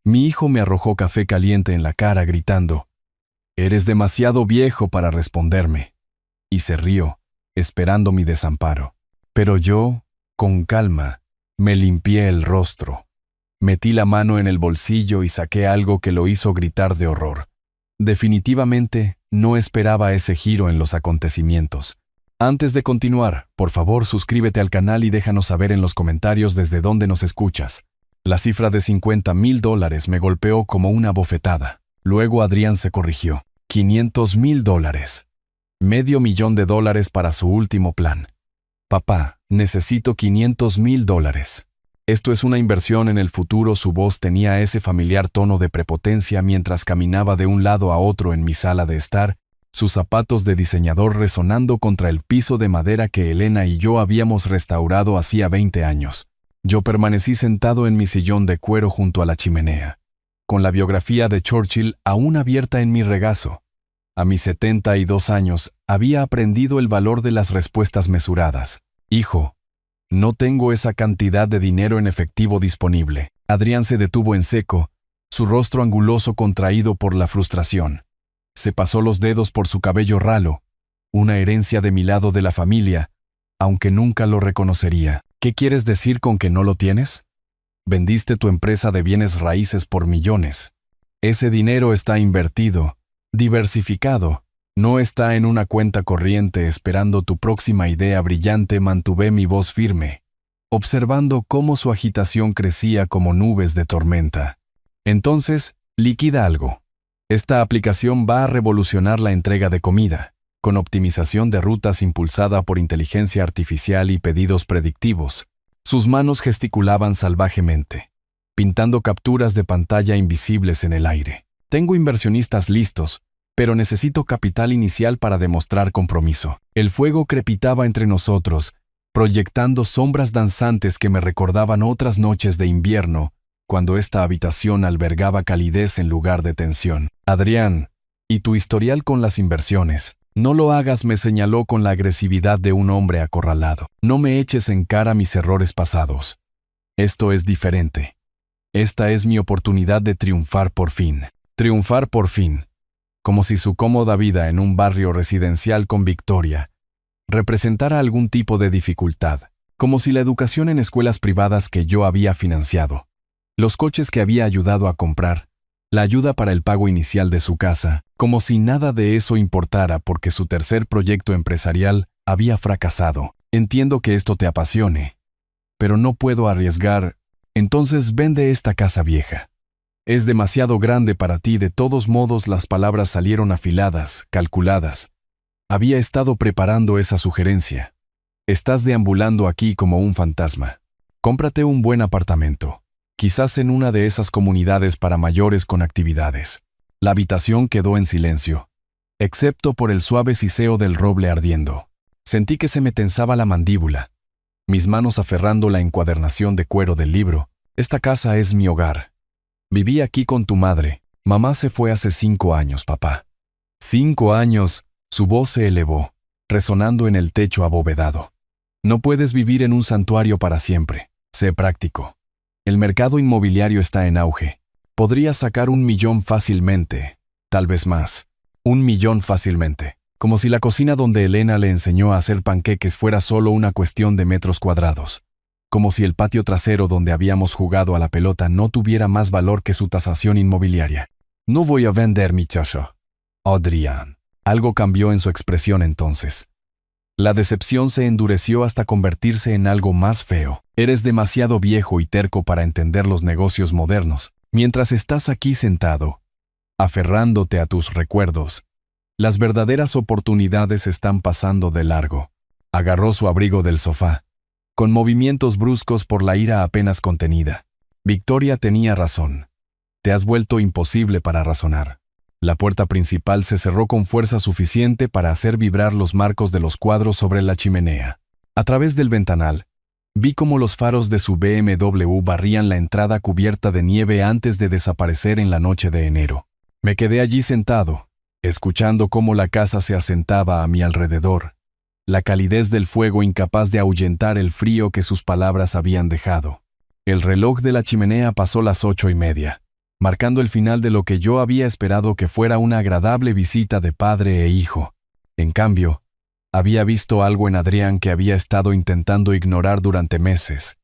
Mi hijo me arrojó café caliente en la cara gritando, «Eres demasiado viejo para responderme», y se rió, esperando mi desamparo. Pero yo, con calma, me limpié el rostro. Metí la mano en el bolsillo y saqué algo que lo hizo gritar de horror. Definitivamente, no esperaba ese giro en los acontecimientos. Antes de continuar, por favor suscríbete al canal y déjanos saber en los comentarios desde dónde nos escuchas. La cifra de $50,000 me golpeó como una bofetada. Luego Adrián se corrigió. $500,000. $500,000 para su último plan. Papá, necesito $500,000. Esto es una inversión en el futuro. Su voz tenía ese familiar tono de prepotencia mientras caminaba de un lado a otro en mi sala de estar, sus zapatos de diseñador resonando contra el piso de madera que Elena y yo habíamos restaurado hacía 20 años. Yo permanecí sentado en mi sillón de cuero junto a la chimenea, con la biografía de Churchill aún abierta en mi regazo. A mis 72 años, había aprendido el valor de las respuestas mesuradas. Hijo, no tengo esa cantidad de dinero en efectivo disponible. Adrián se detuvo en seco, su rostro anguloso contraído por la frustración. Se pasó los dedos por su cabello ralo, una herencia de mi lado de la familia, aunque nunca lo reconocería. ¿Qué quieres decir con que no lo tienes? Vendiste tu empresa de bienes raíces por millones. Ese dinero está invertido, diversificado, no está en una cuenta corriente esperando tu próxima idea brillante. Mantuve mi voz firme, observando cómo su agitación crecía como nubes de tormenta. Entonces, liquida algo. Esta aplicación va a revolucionar la entrega de comida, con optimización de rutas impulsada por inteligencia artificial y pedidos predictivos. Sus manos gesticulaban salvajemente, pintando capturas de pantalla invisibles en el aire. Tengo inversionistas listos, pero necesito capital inicial para demostrar compromiso. El fuego crepitaba entre nosotros, proyectando sombras danzantes que me recordaban otras noches de invierno, cuando esta habitación albergaba calidez en lugar de tensión. Adrián, ¿y tu historial con las inversiones? No lo hagas, me señaló con la agresividad de un hombre acorralado. No me eches en cara mis errores pasados. Esto es diferente. Esta es mi oportunidad de triunfar por fin. Triunfar por fin. Como si su cómoda vida en un barrio residencial con Victoria representara algún tipo de dificultad. Como si la educación en escuelas privadas que yo había financiado, los coches que había ayudado a comprar, la ayuda para el pago inicial de su casa, como si nada de eso importara porque su tercer proyecto empresarial había fracasado. Entiendo que esto te apasione, pero no puedo arriesgar. Entonces vende esta casa vieja. Es demasiado grande para ti. De todos modos, las palabras salieron afiladas, calculadas. Había estado preparando esa sugerencia. Estás deambulando aquí como un fantasma. Cómprate un buen apartamento. Quizás en una de esas comunidades para mayores con actividades. La habitación quedó en silencio, excepto por el suave siseo del roble ardiendo. Sentí que se me tensaba la mandíbula, mis manos aferrando la encuadernación de cuero del libro. Esta casa es mi hogar. Viví aquí con tu madre. Mamá se fue hace 5 años, papá. 5 años, su voz se elevó, resonando en el techo abovedado. No puedes vivir en un santuario para siempre. Sé práctico. El mercado inmobiliario está en auge. Podrías sacar 1 millón fácilmente, tal vez más. 1 millón fácilmente. Como si la cocina donde Elena le enseñó a hacer panqueques fuera solo una cuestión de metros cuadrados. Como si el patio trasero donde habíamos jugado a la pelota no tuviera más valor que su tasación inmobiliaria. No voy a vender mi chacho. Adrián. Algo cambió en su expresión entonces. La decepción se endureció hasta convertirse en algo más feo. Eres demasiado viejo y terco para entender los negocios modernos. Mientras estás aquí sentado, aferrándote a tus recuerdos, las verdaderas oportunidades están pasando de largo. Agarró su abrigo del sofá, con movimientos bruscos por la ira apenas contenida. Victoria tenía razón. Te has vuelto imposible para razonar. La puerta principal se cerró con fuerza suficiente para hacer vibrar los marcos de los cuadros sobre la chimenea. A través del ventanal, vi cómo los faros de su BMW barrían la entrada cubierta de nieve antes de desaparecer en la noche de enero. Me quedé allí sentado, escuchando cómo la casa se asentaba a mi alrededor, la calidez del fuego incapaz de ahuyentar el frío que sus palabras habían dejado. El reloj de la chimenea pasó las 8:30. marcando el final de lo que yo había esperado que fuera una agradable visita de padre e hijo. En cambio, había visto algo en Adrián que había estado intentando ignorar durante meses.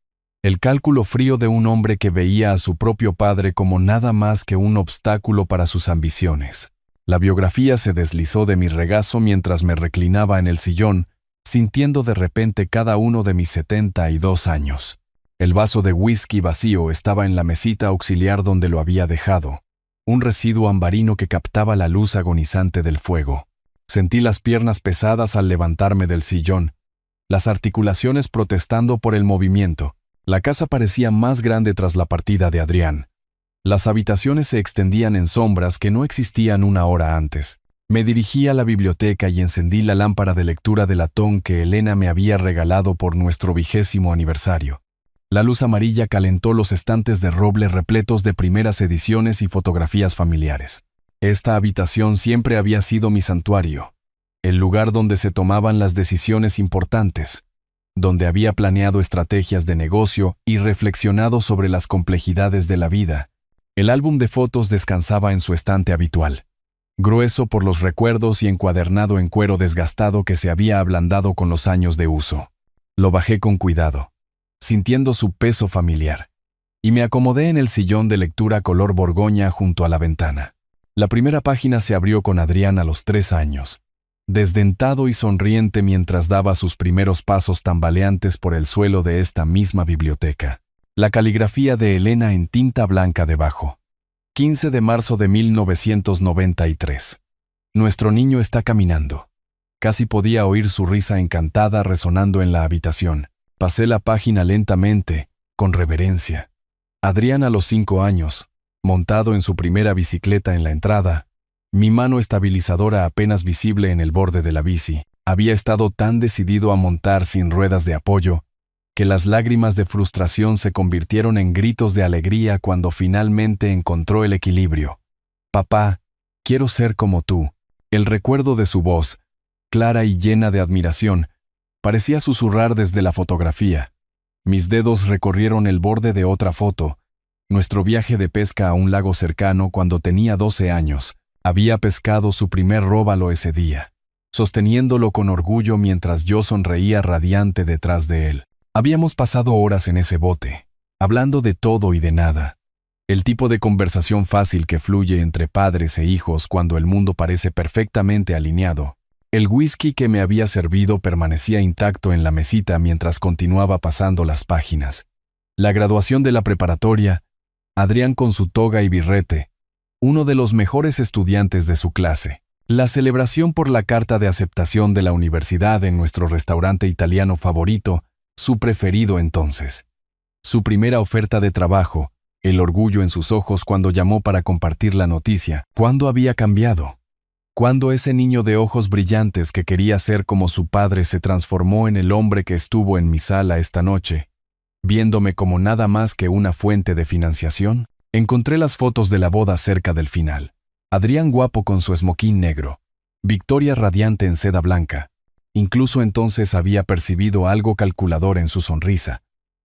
El cálculo frío de un hombre que veía a su propio padre como nada más que un obstáculo para sus ambiciones. La biografía se deslizó de mi regazo mientras me reclinaba en el sillón, sintiendo de repente cada uno de mis 72 años. El vaso de whisky vacío estaba en la mesita auxiliar donde lo había dejado, un residuo ambarino que captaba la luz agonizante del fuego. Sentí las piernas pesadas al levantarme del sillón, las articulaciones protestando por el movimiento. La casa parecía más grande tras la partida de Adrián. Las habitaciones se extendían en sombras que no existían una hora antes. Me dirigí a la biblioteca y encendí la lámpara de lectura de latón que Elena me había regalado por nuestro 20º aniversario. La luz amarilla calentó los estantes de roble repletos de primeras ediciones y fotografías familiares. Esta habitación siempre había sido mi santuario, el lugar donde se tomaban las decisiones importantes, donde había planeado estrategias de negocio y reflexionado sobre las complejidades de la vida. El álbum de fotos descansaba en su estante habitual, grueso por los recuerdos y encuadernado en cuero desgastado que se había ablandado con los años de uso. Lo bajé con cuidado, sintiendo su peso familiar, y me acomodé en el sillón de lectura color borgoña junto a la ventana. La primera página se abrió con Adrián a los 3 años, desdentado y sonriente mientras daba sus primeros pasos tambaleantes por el suelo de esta misma biblioteca. La caligrafía de Elena en tinta blanca debajo. 15 de marzo de 1993. Nuestro niño está caminando. Casi podía oír su risa encantada resonando en la habitación. Pasé la página lentamente, con reverencia. Adrián a los 5 años, montado en su primera bicicleta en la entrada, mi mano estabilizadora apenas visible en el borde de la bici. Había estado tan decidido a montar sin ruedas de apoyo, que las lágrimas de frustración se convirtieron en gritos de alegría cuando finalmente encontró el equilibrio. «Papá, quiero ser como tú». El recuerdo de su voz, clara y llena de admiración, parecía susurrar desde la fotografía. Mis dedos recorrieron el borde de otra foto, nuestro viaje de pesca a un lago cercano cuando tenía 12 años. Había pescado su primer róbalo ese día, sosteniéndolo con orgullo mientras yo sonreía radiante detrás de él. Habíamos pasado horas en ese bote, hablando de todo y de nada. El tipo de conversación fácil que fluye entre padres e hijos cuando el mundo parece perfectamente alineado. El whisky que me había servido permanecía intacto en la mesita mientras continuaba pasando las páginas. La graduación de la preparatoria, Adrián con su toga y birrete, uno de los mejores estudiantes de su clase. La celebración por la carta de aceptación de la universidad en nuestro restaurante italiano favorito, su preferido entonces. Su primera oferta de trabajo, el orgullo en sus ojos cuando llamó para compartir la noticia. ¿Cuándo había cambiado? ¿Cuándo ese niño de ojos brillantes que quería ser como su padre se transformó en el hombre que estuvo en mi sala esta noche, viéndome como nada más que una fuente de financiación? Encontré las fotos de la boda cerca del final. Adrián guapo con su esmoquín negro. Victoria radiante en seda blanca. Incluso entonces había percibido algo calculador en su sonrisa,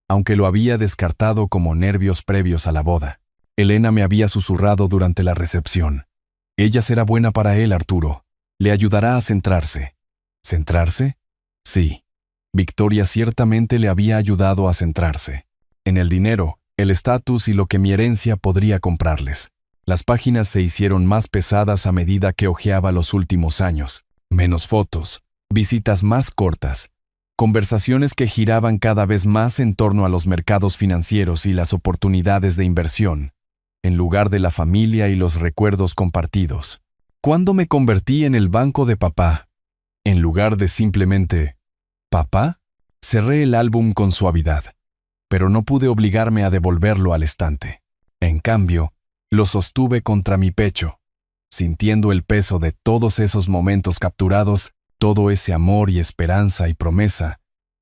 aunque lo había descartado como nervios previos a la boda. Elena me había susurrado durante la recepción. Ella será buena para él, Arturo. Le ayudará a centrarse. ¿Centrarse? Sí. Victoria ciertamente le había ayudado a centrarse. En el dinero, el estatus y lo que mi herencia podría comprarles. Las páginas se hicieron más pesadas a medida que hojeaba los últimos años. Menos fotos, visitas más cortas, conversaciones que giraban cada vez más en torno a los mercados financieros y las oportunidades de inversión, en lugar de la familia y los recuerdos compartidos. ¿Cuándo me convertí en el banco de papá? En lugar de simplemente, ¿papá? Cerré el álbum con suavidad, pero no pude obligarme a devolverlo al estante. En cambio, lo sostuve contra mi pecho, sintiendo el peso de todos esos momentos capturados, todo ese amor y esperanza y promesa,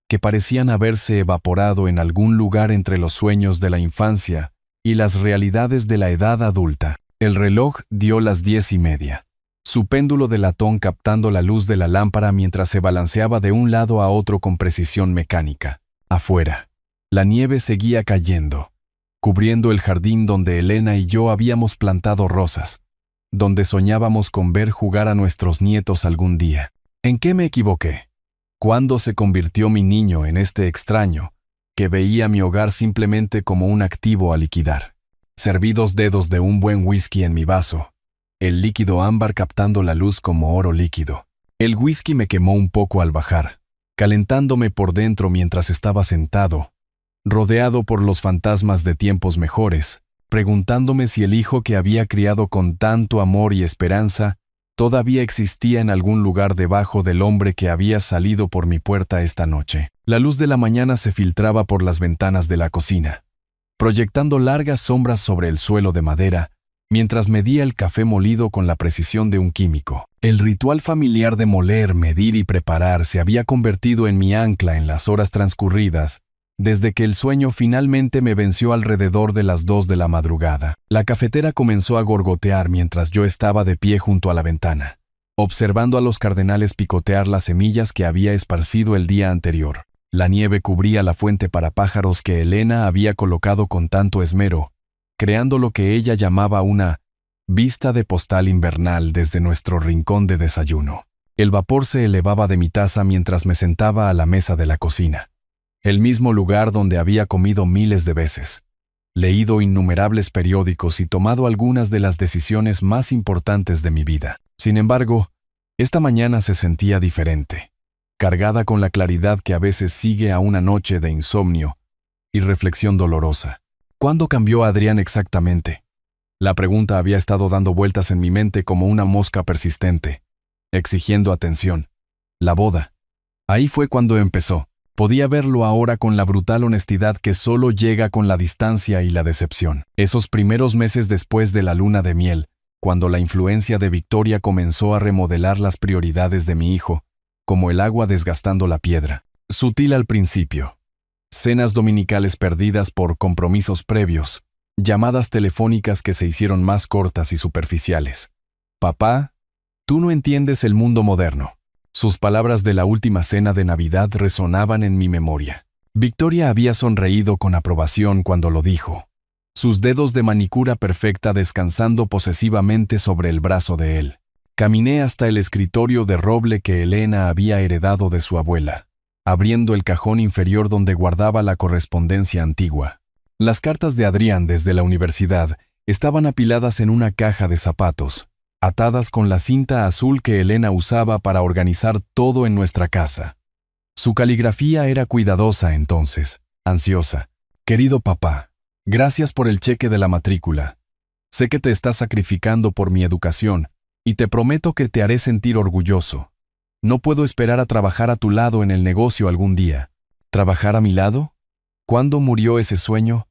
que parecían haberse evaporado en algún lugar entre los sueños de la infancia y las realidades de la edad adulta. El reloj dio las 10:30. Su péndulo de latón captando la luz de la lámpara mientras se balanceaba de un lado a otro con precisión mecánica. Afuera, la nieve seguía cayendo, cubriendo el jardín donde Elena y yo habíamos plantado rosas, donde soñábamos con ver jugar a nuestros nietos algún día. ¿En qué me equivoqué? ¿Cuándo se convirtió mi niño en este extraño, que veía mi hogar simplemente como un activo a liquidar? Serví 2 dedos de un buen whisky en mi vaso, el líquido ámbar captando la luz como oro líquido. El whisky me quemó un poco al bajar, calentándome por dentro mientras estaba sentado, rodeado por los fantasmas de tiempos mejores, preguntándome si el hijo que había criado con tanto amor y esperanza todavía existía en algún lugar debajo del hombre que había salido por mi puerta esta noche. La luz de la mañana se filtraba por las ventanas de la cocina, proyectando largas sombras sobre el suelo de madera, mientras medía el café molido con la precisión de un químico. El ritual familiar de moler, medir y preparar se había convertido en mi ancla en las horas transcurridas, desde que el sueño finalmente me venció alrededor de las 2 de la madrugada. La cafetera comenzó a gorgotear mientras yo estaba de pie junto a la ventana, observando a los cardenales picotear las semillas que había esparcido el día anterior. La nieve cubría la fuente para pájaros que Elena había colocado con tanto esmero, creando lo que ella llamaba una vista de postal invernal desde nuestro rincón de desayuno. El vapor se elevaba de mi taza mientras me sentaba a la mesa de la cocina, el mismo lugar donde había comido miles de veces, leído innumerables periódicos y tomado algunas de las decisiones más importantes de mi vida. Sin embargo, esta mañana se sentía diferente, cargada con la claridad que a veces sigue a una noche de insomnio y reflexión dolorosa. ¿Cuándo cambió Adrián exactamente? La pregunta había estado dando vueltas en mi mente como una mosca persistente, exigiendo atención. La boda. Ahí fue cuando empezó. Podía verlo ahora con la brutal honestidad que solo llega con la distancia y la decepción. Esos primeros meses después de la luna de miel, cuando la influencia de Victoria comenzó a remodelar las prioridades de mi hijo, como el agua desgastando la piedra. Sutil al principio. Cenas dominicales perdidas por compromisos previos, llamadas telefónicas que se hicieron más cortas y superficiales. Papá, tú no entiendes el mundo moderno. Sus palabras de la última cena de Navidad resonaban en mi memoria. Victoria había sonreído con aprobación cuando lo dijo, sus dedos de manicura perfecta descansando posesivamente sobre el brazo de él. Caminé hasta el escritorio de roble que Elena había heredado de su abuela, abriendo el cajón inferior donde guardaba la correspondencia antigua. Las cartas de Adrián desde la universidad estaban apiladas en una caja de zapatos, atadas con la cinta azul que Elena usaba para organizar todo en nuestra casa. Su caligrafía era cuidadosa entonces, ansiosa. Querido papá, gracias por el cheque de la matrícula. Sé que te estás sacrificando por mi educación, y te prometo que te haré sentir orgulloso. No puedo esperar a trabajar a tu lado en el negocio algún día. ¿Trabajar a mi lado? ¿Cuándo murió ese sueño?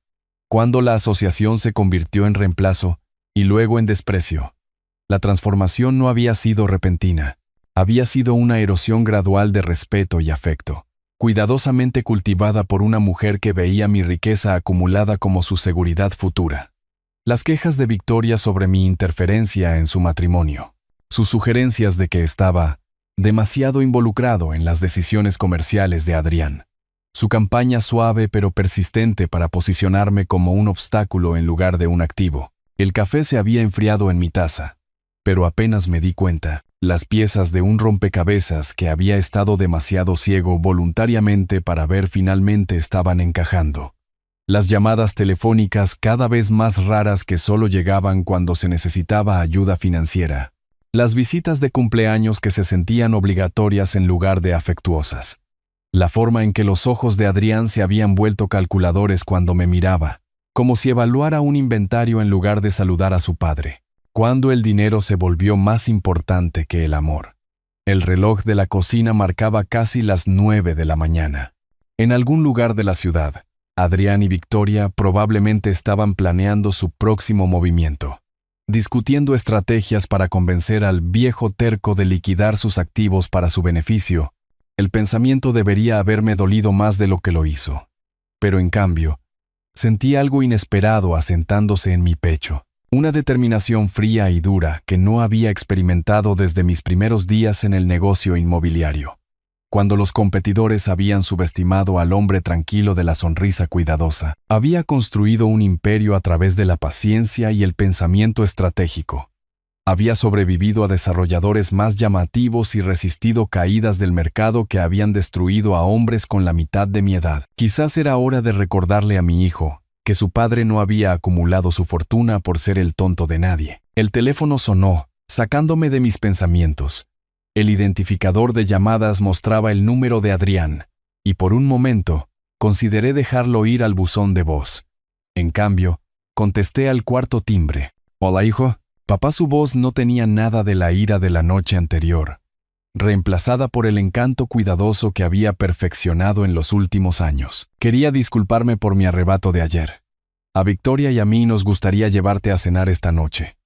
¿Cuándo la asociación se convirtió en reemplazo y luego en desprecio? La transformación no había sido repentina, había sido una erosión gradual de respeto y afecto, cuidadosamente cultivada por una mujer que veía mi riqueza acumulada como su seguridad futura. Las quejas de Victoria sobre mi interferencia en su matrimonio, sus sugerencias de que estaba demasiado involucrado en las decisiones comerciales de Adrián, su campaña suave pero persistente para posicionarme como un obstáculo en lugar de un activo. El café se había enfriado en mi taza, pero apenas me di cuenta, las piezas de un rompecabezas que había estado demasiado ciego voluntariamente para ver finalmente estaban encajando. Las llamadas telefónicas cada vez más raras que solo llegaban cuando se necesitaba ayuda financiera. Las visitas de cumpleaños que se sentían obligatorias en lugar de afectuosas. La forma en que los ojos de Adrián se habían vuelto calculadores cuando me miraba, como si evaluara un inventario en lugar de saludar a su padre. Cuando el dinero se volvió más importante que el amor. El reloj de la cocina marcaba casi las 9 de la mañana. En algún lugar de la ciudad, Adrián y Victoria probablemente estaban planeando su próximo movimiento, discutiendo estrategias para convencer al viejo terco de liquidar sus activos para su beneficio. El pensamiento debería haberme dolido más de lo que lo hizo. Pero en cambio, sentí algo inesperado asentándose en mi pecho. Una determinación fría y dura que no había experimentado desde mis primeros días en el negocio inmobiliario. cuando los competidores habían subestimado al hombre tranquilo de la sonrisa cuidadosa. Había construido un imperio a través de la paciencia y el pensamiento estratégico. Había sobrevivido a desarrolladores más llamativos y resistido caídas del mercado que habían destruido a hombres con la mitad de mi edad. Quizás era hora de recordarle a mi hijo que su padre no había acumulado su fortuna por ser el tonto de nadie. El teléfono sonó, sacándome de mis pensamientos. El identificador de llamadas mostraba el número de Adrián, y por un momento consideré dejarlo ir al buzón de voz. En cambio, contesté al cuarto timbre. «Hola, hijo». Papá, su voz no tenía nada de la ira de la noche anterior, reemplazada por el encanto cuidadoso que había perfeccionado en los últimos años. «Quería disculparme por mi arrebato de ayer. A Victoria y a mí nos gustaría llevarte a cenar esta noche.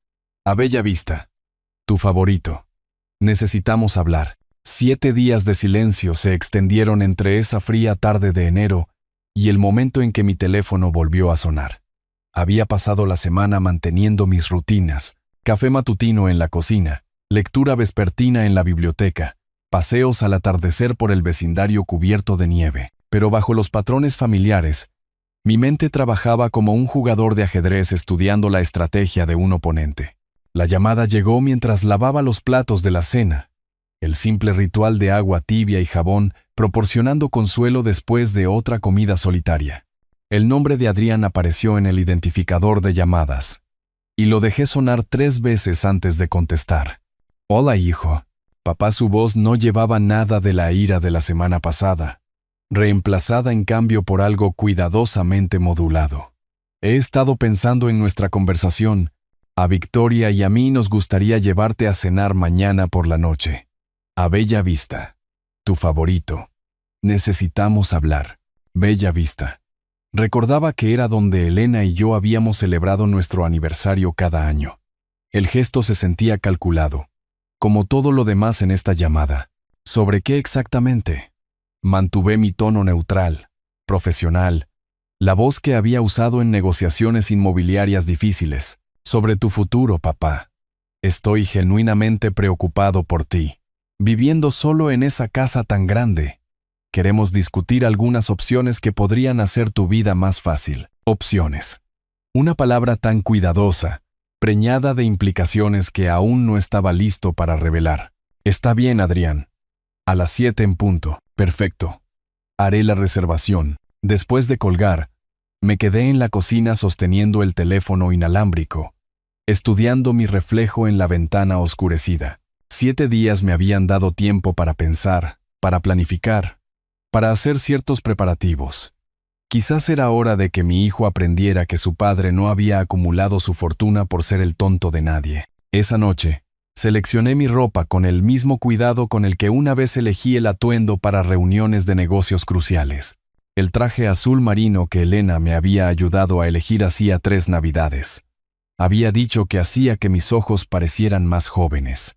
A Bella Vista. Tu favorito. Necesitamos hablar». 7 días de silencio se extendieron entre esa fría tarde de enero y el momento en que mi teléfono volvió a sonar. Había pasado la semana manteniendo mis rutinas: café matutino en la cocina, lectura vespertina en la biblioteca, paseos al atardecer por el vecindario cubierto de nieve. Pero bajo los patrones familiares, mi mente trabajaba como un jugador de ajedrez estudiando la estrategia de un oponente. La llamada llegó mientras lavaba los platos de la cena, el simple ritual de agua tibia y jabón proporcionando consuelo después de otra comida solitaria. El nombre de Adrián apareció en el identificador de llamadas, y lo dejé sonar 3 veces antes de contestar. «Hola, hijo». Papá, su voz no llevaba nada de la ira de la semana pasada, reemplazada en cambio por algo cuidadosamente modulado. «He estado pensando en nuestra conversación. A Victoria y a mí nos gustaría llevarte a cenar mañana por la noche. A Bella Vista. Tu favorito. Necesitamos hablar. Bella Vista». Recordaba que era donde Elena y yo habíamos celebrado nuestro aniversario cada año. El gesto se sentía calculado, como todo lo demás en esta llamada. ¿Sobre qué exactamente? Mantuve mi tono neutral, profesional, la voz que había usado en negociaciones inmobiliarias difíciles. «Sobre tu futuro, papá. Estoy genuinamente preocupado por ti. Viviendo solo en esa casa tan grande. Queremos discutir algunas opciones que podrían hacer tu vida más fácil». Opciones. Una palabra tan cuidadosa, preñada de implicaciones que aún no estaba listo para revelar. «Está bien, Adrián. A las 7 en punto. Perfecto. Haré la reservación». Después de colgar, me quedé en la cocina sosteniendo el teléfono inalámbrico, estudiando mi reflejo en la ventana oscurecida. 7 días me habían dado tiempo para pensar, para planificar, para hacer ciertos preparativos. Quizás era hora de que mi hijo aprendiera que su padre no había acumulado su fortuna por ser el tonto de nadie. Esa noche, seleccioné mi ropa con el mismo cuidado con el que una vez elegí el atuendo para reuniones de negocios cruciales. El traje azul marino que Elena me había ayudado a elegir hacía 3 navidades. Había dicho que hacía que mis ojos parecieran más jóvenes.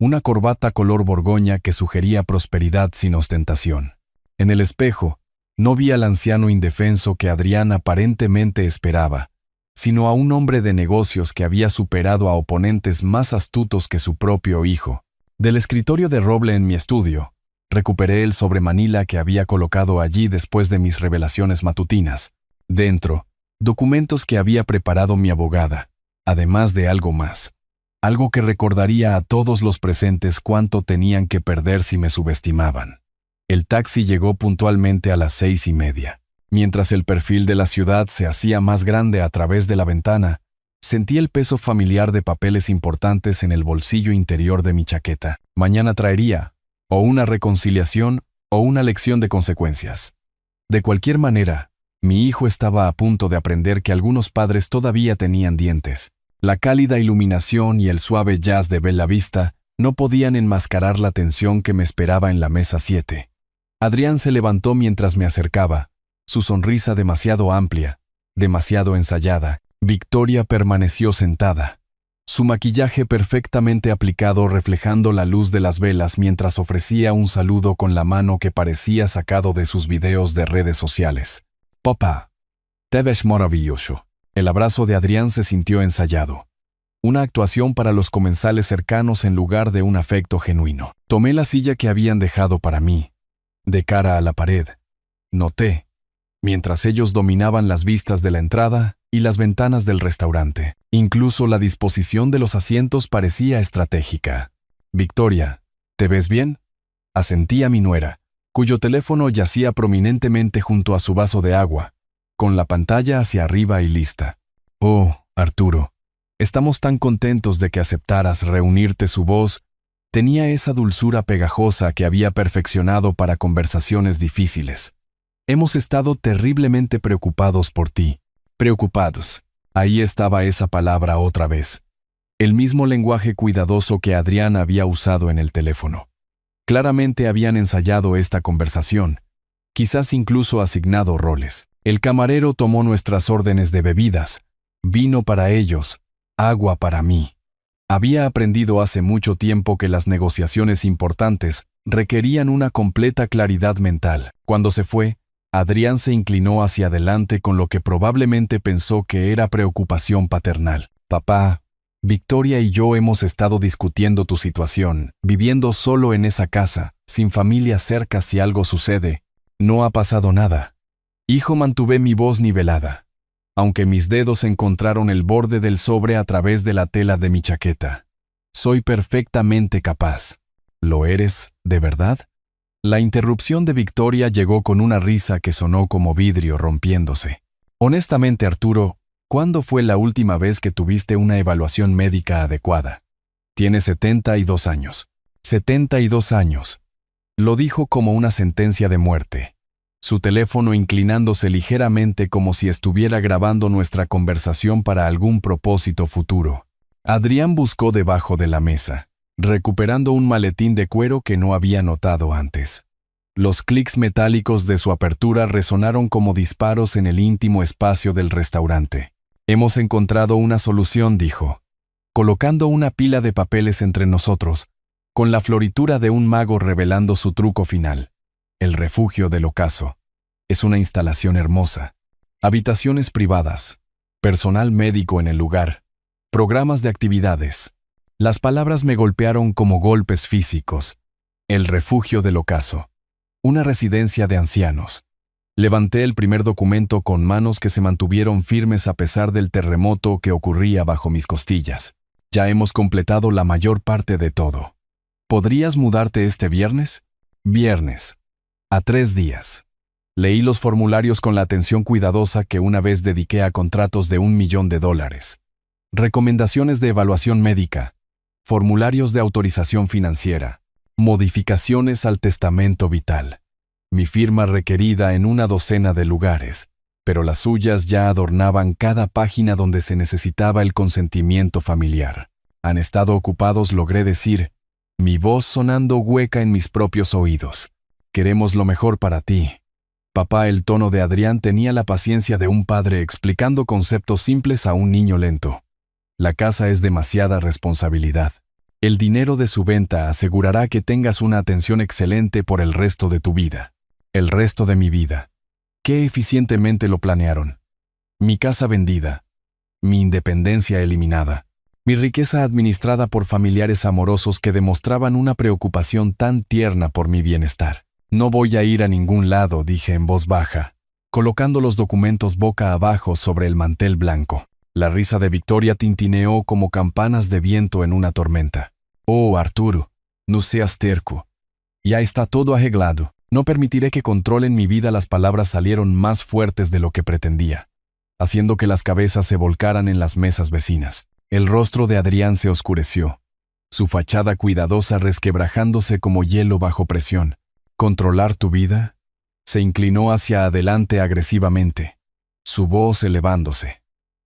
Una corbata color borgoña que sugería prosperidad sin ostentación. En el espejo, no vi al anciano indefenso que Adrián aparentemente esperaba, sino a un hombre de negocios que había superado a oponentes más astutos que su propio hijo. Del escritorio de roble en mi estudio, recuperé el sobremanila que había colocado allí después de mis revelaciones matutinas. Dentro, documentos que había preparado mi abogada, además de algo más. Algo que recordaría a todos los presentes cuánto tenían que perder si me subestimaban. El taxi llegó puntualmente a las 6:30. Mientras el perfil de la ciudad se hacía más grande a través de la ventana, sentí el peso familiar de papeles importantes en el bolsillo interior de mi chaqueta. Mañana traería o una reconciliación o una lección de consecuencias. De cualquier manera, mi hijo estaba a punto de aprender que algunos padres todavía tenían dientes. La cálida iluminación y el suave jazz de Bella Vista no podían enmascarar la tensión que me esperaba en la mesa 7. Adrián se levantó mientras me acercaba, su sonrisa demasiado amplia, demasiado ensayada. Victoria permaneció sentada, su maquillaje perfectamente aplicado reflejando la luz de las velas mientras ofrecía un saludo con la mano que parecía sacado de sus videos de redes sociales. «Papá, te ves maravilloso». El abrazo de Adrián se sintió ensayado. Una actuación para los comensales cercanos en lugar de un afecto genuino. Tomé la silla que habían dejado para mí, de cara a la pared. Noté, mientras ellos dominaban las vistas de la entrada y las ventanas del restaurante. Incluso la disposición de los asientos parecía estratégica. «Victoria, ¿te ves bien?», asentía mi nuera, cuyo teléfono yacía prominentemente junto a su vaso de agua, con la pantalla hacia arriba y lista. «Oh, Arturo, estamos tan contentos de que aceptaras reunirte». Su voz tenía esa dulzura pegajosa que había perfeccionado para conversaciones difíciles. «Hemos estado terriblemente preocupados por ti». Preocupados. Ahí estaba esa palabra otra vez. El mismo lenguaje cuidadoso que Adrián había usado en el teléfono. Claramente habían ensayado esta conversación, quizás incluso asignado roles. El camarero tomó nuestras órdenes de bebidas, vino para ellos, agua para mí. Había aprendido hace mucho tiempo que las negociaciones importantes requerían una completa claridad mental. Cuando se fue, Adrián se inclinó hacia adelante con lo que probablemente pensó que era preocupación paternal. «Papá, Victoria y yo hemos estado discutiendo tu situación, viviendo solo en esa casa, sin familia cerca si algo sucede. No ha pasado nada». Hijo, mantuve mi voz nivelada, aunque mis dedos encontraron el borde del sobre a través de la tela de mi chaqueta. «Soy perfectamente capaz». «¿Lo eres, de verdad?». La interrupción de Victoria llegó con una risa que sonó como vidrio rompiéndose. «Honestamente, Arturo, ¿cuándo fue la última vez que tuviste una evaluación médica adecuada? Tienes 72 años. 72 años. Lo dijo como una sentencia de muerte, su teléfono inclinándose ligeramente como si estuviera grabando nuestra conversación para algún propósito futuro. Adrián buscó debajo de la mesa, recuperando un maletín de cuero que no había notado antes. Los clics metálicos de su apertura resonaron como disparos en el íntimo espacio del restaurante. «Hemos encontrado una solución», dijo, colocando una pila de papeles entre nosotros, con la floritura de un mago revelando su truco final. «El refugio del ocaso. Es una instalación hermosa. Habitaciones privadas, personal médico en el lugar, programas de actividades». Las palabras me golpearon como golpes físicos. «El refugio del ocaso. Una residencia de ancianos». Levanté el primer documento con manos que se mantuvieron firmes a pesar del terremoto que ocurría bajo mis costillas. «Ya hemos completado la mayor parte de todo. ¿Podrías mudarte este viernes?» «Viernes. A 3 días». Leí los formularios con la atención cuidadosa que una vez dediqué a contratos de $1 millón. Recomendaciones de evaluación médica. Formularios de autorización financiera. Modificaciones al testamento vital. Mi firma requerida en una docena de lugares, pero las suyas ya adornaban cada página donde se necesitaba el consentimiento familiar. «Han estado ocupados», logré decir, mi voz sonando hueca en mis propios oídos. «Queremos lo mejor para ti». Papá, el tono de Adrián tenía la paciencia de un padre explicando conceptos simples a un niño lento. «La casa es demasiada responsabilidad. El dinero de su venta asegurará que tengas una atención excelente por el resto de tu vida». El resto de mi vida. Qué eficientemente lo planearon. Mi casa vendida. Mi independencia eliminada. Mi riqueza administrada por familiares amorosos que demostraban una preocupación tan tierna por mi bienestar. «No voy a ir a ningún lado», dije en voz baja, colocando los documentos boca abajo sobre el mantel blanco. La risa de Victoria tintineó como campanas de viento en una tormenta. «Oh, Arturo, no seas terco. Ya está todo arreglado. No permitiré que controlen mi vida». Las palabras salieron más fuertes de lo que pretendía, haciendo que las cabezas se volcaran en las mesas vecinas. El rostro de Adrián se oscureció, su fachada cuidadosa resquebrajándose como hielo bajo presión. «¿Controlar tu vida?». Se inclinó hacia adelante agresivamente, su voz elevándose.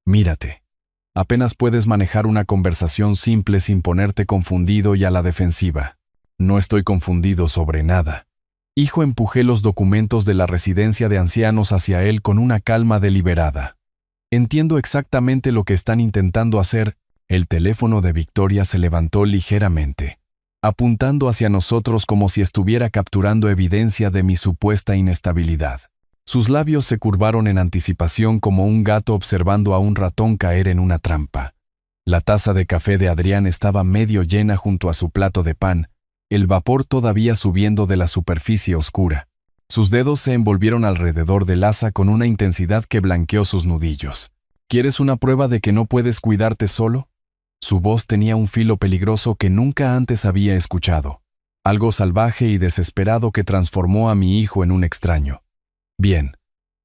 «Mírate. Apenas puedes manejar una conversación simple sin ponerte confundido y a la defensiva». «No estoy confundido sobre nada». «Hijo», empujé los documentos de la residencia de ancianos hacia él con una calma deliberada. «Entiendo exactamente lo que están intentando hacer». El teléfono de Victoria se levantó ligeramente, apuntando hacia nosotros como si estuviera capturando evidencia de mi supuesta inestabilidad. Sus labios se curvaron en anticipación como un gato observando a un ratón caer en una trampa. La taza de café de Adrián estaba medio llena junto a su plato de pan, el vapor todavía subiendo de la superficie oscura. Sus dedos se envolvieron alrededor del asa con una intensidad que blanqueó sus nudillos. ¿Quieres una prueba de que no puedes cuidarte solo? Su voz tenía un filo peligroso que nunca antes había escuchado. Algo salvaje y desesperado que transformó a mi hijo en un extraño. Bien,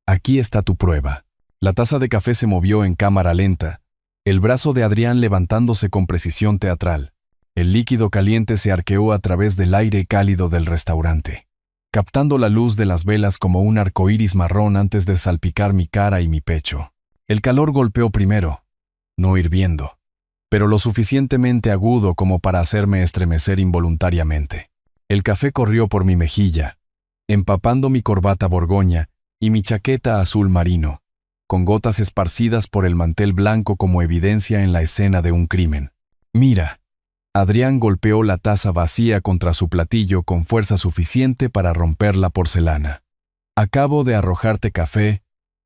aquí está tu prueba. La taza de café se movió en cámara lenta, el brazo de Adrián levantándose con precisión teatral. El líquido caliente se arqueó a través del aire cálido del restaurante, captando la luz de las velas como un arcoíris marrón antes de salpicar mi cara y mi pecho. El calor golpeó primero, no hirviendo, pero lo suficientemente agudo como para hacerme estremecer involuntariamente. El café corrió por mi mejilla, empapando mi corbata borgoña y mi chaqueta azul marino, con gotas esparcidas por el mantel blanco como evidencia en la escena de un crimen. Mira. Adrián golpeó la taza vacía contra su platillo con fuerza suficiente para romper la porcelana. Acabo de arrojarte café,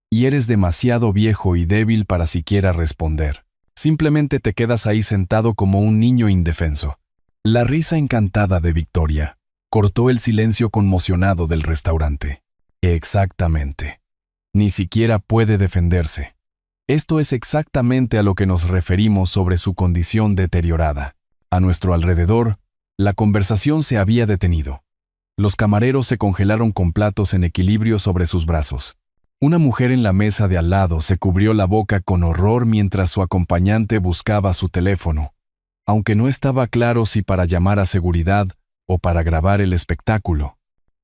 y eres demasiado viejo y débil para siquiera responder. Simplemente te quedas ahí sentado como un niño indefenso. La risa encantada de Victoria cortó el silencio conmocionado del restaurante. Exactamente. Ni siquiera puede defenderse. Esto es exactamente a lo que nos referimos sobre su condición deteriorada. A nuestro alrededor, la conversación se había detenido. Los camareros se congelaron con platos en equilibrio sobre sus brazos. Una mujer en la mesa de al lado se cubrió la boca con horror mientras su acompañante buscaba su teléfono, aunque no estaba claro si para llamar a seguridad o para grabar el espectáculo.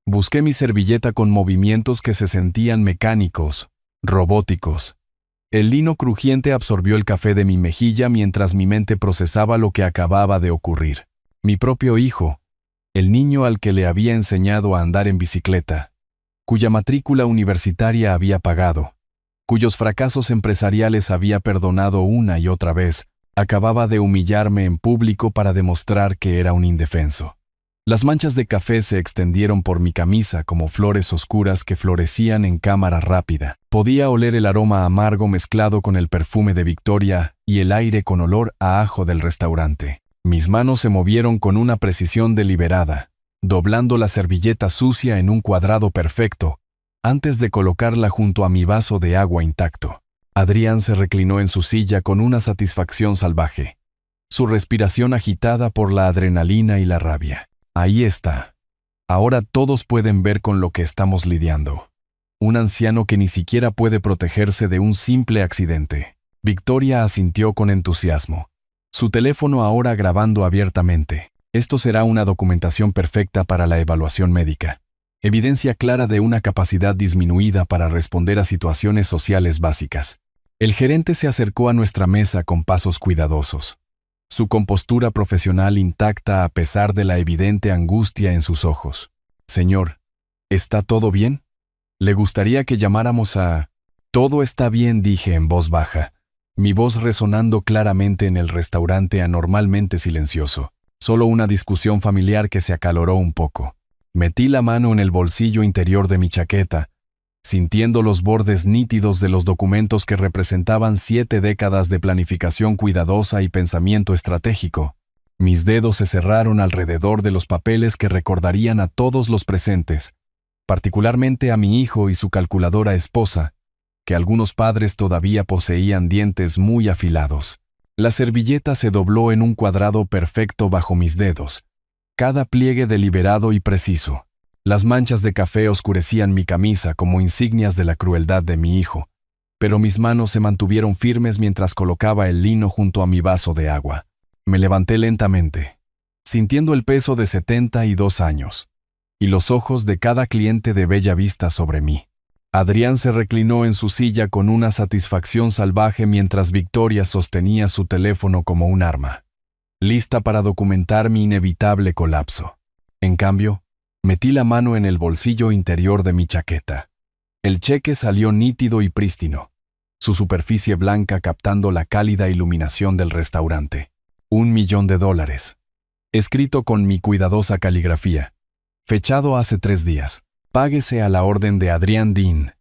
Busqué mi servilleta con movimientos que se sentían mecánicos, robóticos. El lino crujiente absorbió el café de mi mejilla mientras mi mente procesaba lo que acababa de ocurrir. Mi propio hijo, el niño al que le había enseñado a andar en bicicleta, cuya matrícula universitaria había pagado, cuyos fracasos empresariales había perdonado una y otra vez, acababa de humillarme en público para demostrar que era un indefenso. Las manchas de café se extendieron por mi camisa como flores oscuras que florecían en cámara rápida. Podía oler el aroma amargo mezclado con el perfume de Victoria y el aire con olor a ajo del restaurante. Mis manos se movieron con una precisión deliberada, doblando la servilleta sucia en un cuadrado perfecto, antes de colocarla junto a mi vaso de agua intacto. Adrián se reclinó en su silla con una satisfacción salvaje, su respiración agitada por la adrenalina y la rabia. Ahí está. Ahora todos pueden ver con lo que estamos lidiando. Un anciano que ni siquiera puede protegerse de un simple accidente. Victoria asintió con entusiasmo. Su teléfono ahora grabando abiertamente. Esto será una documentación perfecta para la evaluación médica. Evidencia clara de una capacidad disminuida para responder a situaciones sociales básicas. El gerente se acercó a nuestra mesa con pasos cuidadosos. Su compostura profesional intacta a pesar de la evidente angustia en sus ojos. Señor, ¿está todo bien? ¿Le gustaría que llamáramos a...? Todo está bien, dije en voz baja, mi voz resonando claramente en el restaurante anormalmente silencioso. Solo una discusión familiar que se acaloró un poco. Metí la mano en el bolsillo interior de mi chaqueta, sintiendo los bordes nítidos de los documentos que representaban 7 décadas de planificación cuidadosa y pensamiento estratégico. Mis dedos se cerraron alrededor de los papeles que recordarían a todos los presentes, particularmente a mi hijo y su calculadora esposa, que algunos padres todavía poseían dientes muy afilados. La servilleta se dobló en un cuadrado perfecto bajo mis dedos, cada pliegue deliberado y preciso. Las manchas de café oscurecían mi camisa como insignias de la crueldad de mi hijo, pero mis manos se mantuvieron firmes mientras colocaba el lino junto a mi vaso de agua. Me levanté lentamente, sintiendo el peso de 72 años, y los ojos de cada cliente de bella vista sobre mí. Adrián se reclinó en su silla con una satisfacción salvaje mientras Victoria sostenía su teléfono como un arma, lista para documentar mi inevitable colapso. En cambio, metí la mano en el bolsillo interior de mi chaqueta. El cheque salió nítido y prístino, su superficie blanca captando la cálida iluminación del restaurante. $1.000.000. Escrito con mi cuidadosa caligrafía. Fechado hace 3 días. Páguese a la orden de Adrián Dean.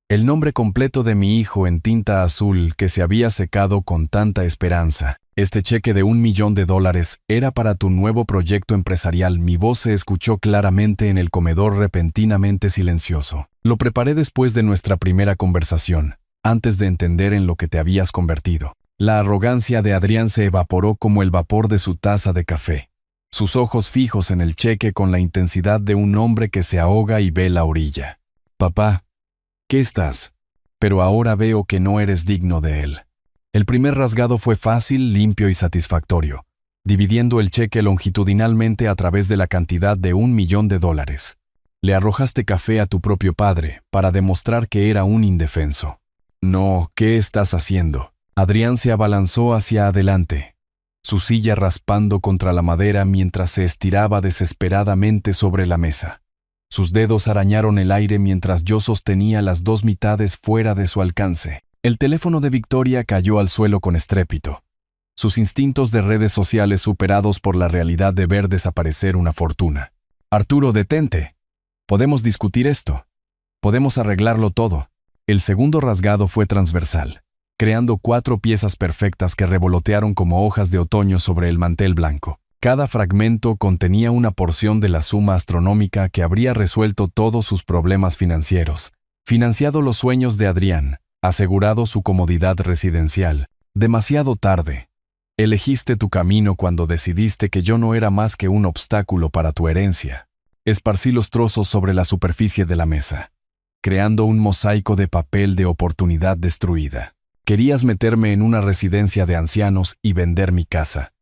El nombre completo de mi hijo en tinta azul que se había secado con tanta esperanza. Este cheque de $1.000.000 era para tu nuevo proyecto empresarial. Mi voz se escuchó claramente en el comedor, repentinamente silencioso. Lo preparé después de nuestra primera conversación, antes de entender en lo que te habías convertido. La arrogancia de Adrián se evaporó como el vapor de su taza de café. Sus ojos fijos en el cheque con la intensidad de un hombre que se ahoga y ve la orilla. Papá, ¿qué estás? Pero ahora veo que no eres digno de él. El primer rasgado fue fácil, limpio y satisfactorio, dividiendo el cheque longitudinalmente a través de la cantidad de $1.000.000. Le arrojaste café a tu propio padre para demostrar que era un indefenso. No, ¿qué estás haciendo? Adrián se abalanzó hacia adelante, su silla raspando contra la madera mientras se estiraba desesperadamente sobre la mesa. Sus dedos arañaron el aire mientras yo sostenía las dos mitades fuera de su alcance. El teléfono de Victoria cayó al suelo con estrépito. Sus instintos de redes sociales superados por la realidad de ver desaparecer una fortuna. Arturo, detente. Podemos discutir esto. Podemos arreglarlo todo. El segundo rasgado fue transversal, creando 4 piezas perfectas que revolotearon como hojas de otoño sobre el mantel blanco. Cada fragmento contenía una porción de la suma astronómica que habría resuelto todos sus problemas financieros, financiado los sueños de Adrián, asegurado su comodidad residencial. Demasiado tarde. Elegiste tu camino cuando decidiste que yo no era más que un obstáculo para tu herencia. Esparcí los trozos sobre la superficie de la mesa, creando un mosaico de papel de oportunidad destruida. Querías meterme en una residencia de ancianos y vender mi casa.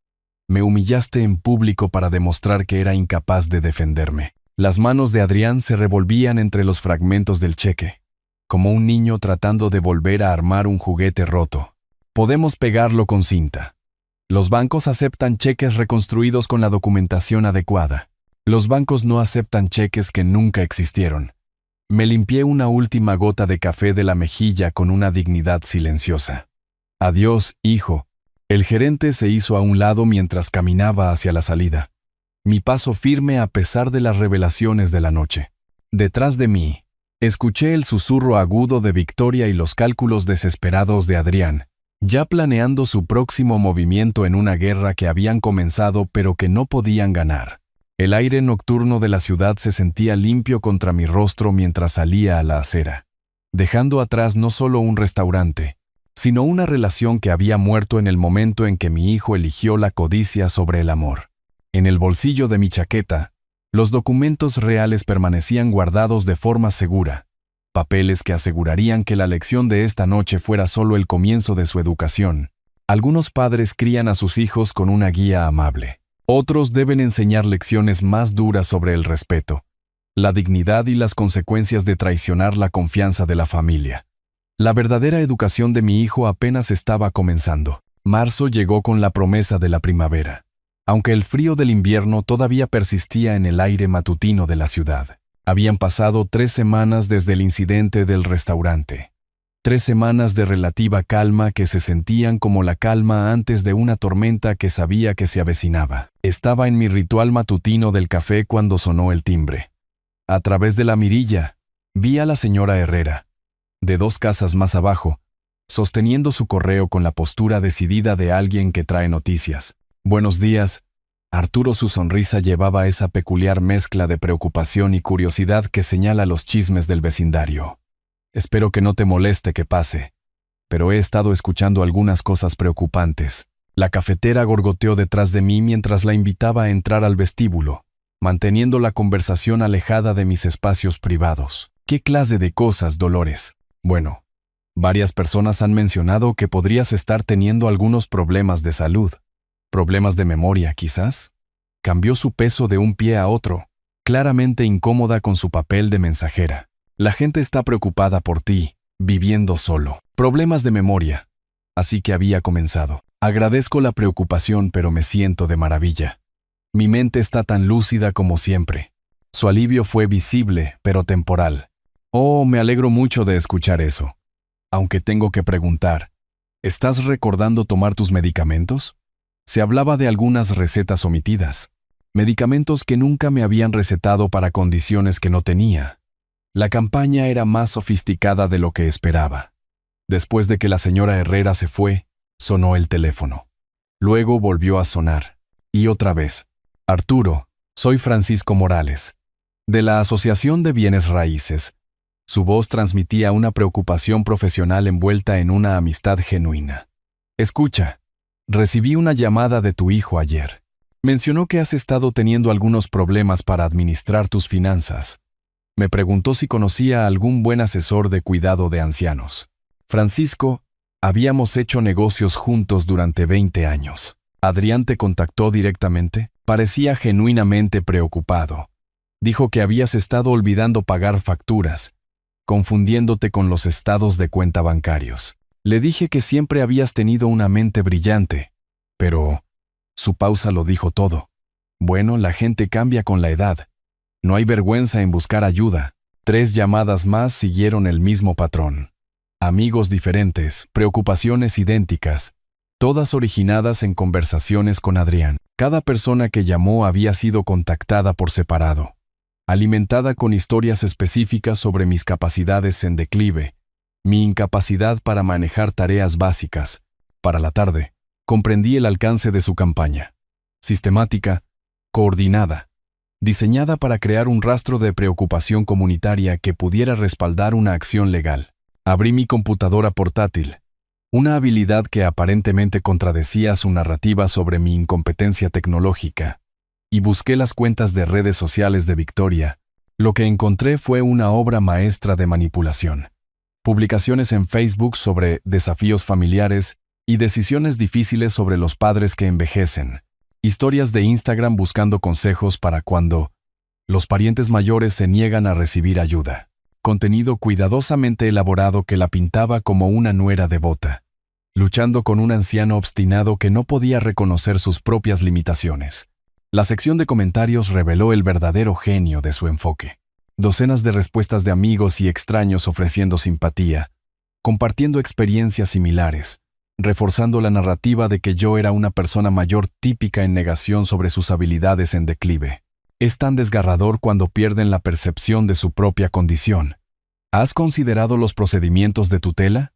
Me humillaste en público para demostrar que era incapaz de defenderme. Las manos de Adrián se revolvían entre los fragmentos del cheque, como un niño tratando de volver a armar un juguete roto. Podemos pegarlo con cinta. Los bancos aceptan cheques reconstruidos con la documentación adecuada. Los bancos no aceptan cheques que nunca existieron. Me limpié una última gota de café de la mejilla con una dignidad silenciosa. Adiós, hijo. El gerente se hizo a un lado mientras caminaba hacia la salida. Mi paso firme a pesar de las revelaciones de la noche. Detrás de mí, escuché el susurro agudo de Victoria y los cálculos desesperados de Adrián, ya planeando su próximo movimiento en una guerra que habían comenzado pero que no podían ganar. El aire nocturno de la ciudad se sentía limpio contra mi rostro mientras salía a la acera, dejando atrás no solo un restaurante, sino una relación que había muerto en el momento en que mi hijo eligió la codicia sobre el amor. En el bolsillo de mi chaqueta, los documentos reales permanecían guardados de forma segura, papeles que asegurarían que la lección de esta noche fuera solo el comienzo de su educación. Algunos padres crían a sus hijos con una guía amable. Otros deben enseñar lecciones más duras sobre el respeto, la dignidad y las consecuencias de traicionar la confianza de la familia. La verdadera educación de mi hijo apenas estaba comenzando. Marzo llegó con la promesa de la primavera, aunque el frío del invierno todavía persistía en el aire matutino de la ciudad. Habían pasado 3 semanas desde el incidente del restaurante. 3 semanas de relativa calma que se sentían como la calma antes de una tormenta que sabía que se avecinaba. Estaba en mi ritual matutino del café cuando sonó el timbre. A través de la mirilla, vi a la señora Herrera, de 2 casas más abajo, sosteniendo su correo con la postura decidida de alguien que trae noticias. Buenos días. Arturo, su sonrisa llevaba esa peculiar mezcla de preocupación y curiosidad que señala los chismes del vecindario. Espero que no te moleste que pase, pero he estado escuchando algunas cosas preocupantes. La cafetera gorgoteó detrás de mí mientras la invitaba a entrar al vestíbulo, manteniendo la conversación alejada de mis espacios privados. ¿Qué clase de cosas, Dolores? Bueno, varias personas han mencionado que podrías estar teniendo algunos problemas de salud. ¿Problemas de memoria, quizás? Cambió su peso de un pie a otro, claramente incómoda con su papel de mensajera. La gente está preocupada por ti, viviendo solo. Problemas de memoria. Así que había comenzado. Agradezco la preocupación, pero me siento de maravilla. Mi mente está tan lúcida como siempre. Su alivio fue visible, pero temporal. Oh, me alegro mucho de escuchar eso. Aunque tengo que preguntar, ¿estás recordando tomar tus medicamentos? Se hablaba de algunas recetas omitidas, medicamentos que nunca me habían recetado para condiciones que no tenía. La campaña era más sofisticada de lo que esperaba. Después de que la señora Herrera se fue, sonó el teléfono. Luego volvió a sonar. Y otra vez. Arturo, soy Francisco Morales, de la Asociación de Bienes Raíces. Su voz transmitía una preocupación profesional envuelta en una amistad genuina. Escucha, recibí una llamada de tu hijo ayer. Mencionó que has estado teniendo algunos problemas para administrar tus finanzas. Me preguntó si conocía a algún buen asesor de cuidado de ancianos. Francisco, habíamos hecho negocios juntos durante 20 años. ¿Adrián te contactó directamente? Parecía genuinamente preocupado. Dijo que habías estado olvidando pagar facturas, confundiéndote con los estados de cuenta bancarios. Le dije que siempre habías tenido una mente brillante, pero su pausa lo dijo todo. Bueno, la gente cambia con la edad. No hay vergüenza en buscar ayuda. 3 llamadas más siguieron el mismo patrón. Amigos diferentes, preocupaciones idénticas, todas originadas en conversaciones con Adrián. Cada persona que llamó había sido contactada por separado, alimentada con historias específicas sobre mis capacidades en declive, mi incapacidad para manejar tareas básicas. Para la tarde, comprendí el alcance de su campaña. Sistemática, coordinada, diseñada para crear un rastro de preocupación comunitaria que pudiera respaldar una acción legal. Abrí mi computadora portátil, una habilidad que aparentemente contradecía su narrativa sobre mi incompetencia tecnológica, y busqué las cuentas de redes sociales de Victoria. Lo que encontré fue una obra maestra de manipulación. Publicaciones en Facebook sobre desafíos familiares y decisiones difíciles sobre los padres que envejecen. Historias de Instagram buscando consejos para cuando los parientes mayores se niegan a recibir ayuda. Contenido cuidadosamente elaborado que la pintaba como una nuera devota, luchando con un anciano obstinado que no podía reconocer sus propias limitaciones. La sección de comentarios reveló el verdadero genio de su enfoque. Docenas de respuestas de amigos y extraños ofreciendo simpatía, compartiendo experiencias similares, reforzando la narrativa de que yo era una persona mayor típica en negación sobre sus habilidades en declive. Es tan desgarrador cuando pierden la percepción de su propia condición. ¿Has considerado los procedimientos de tutela?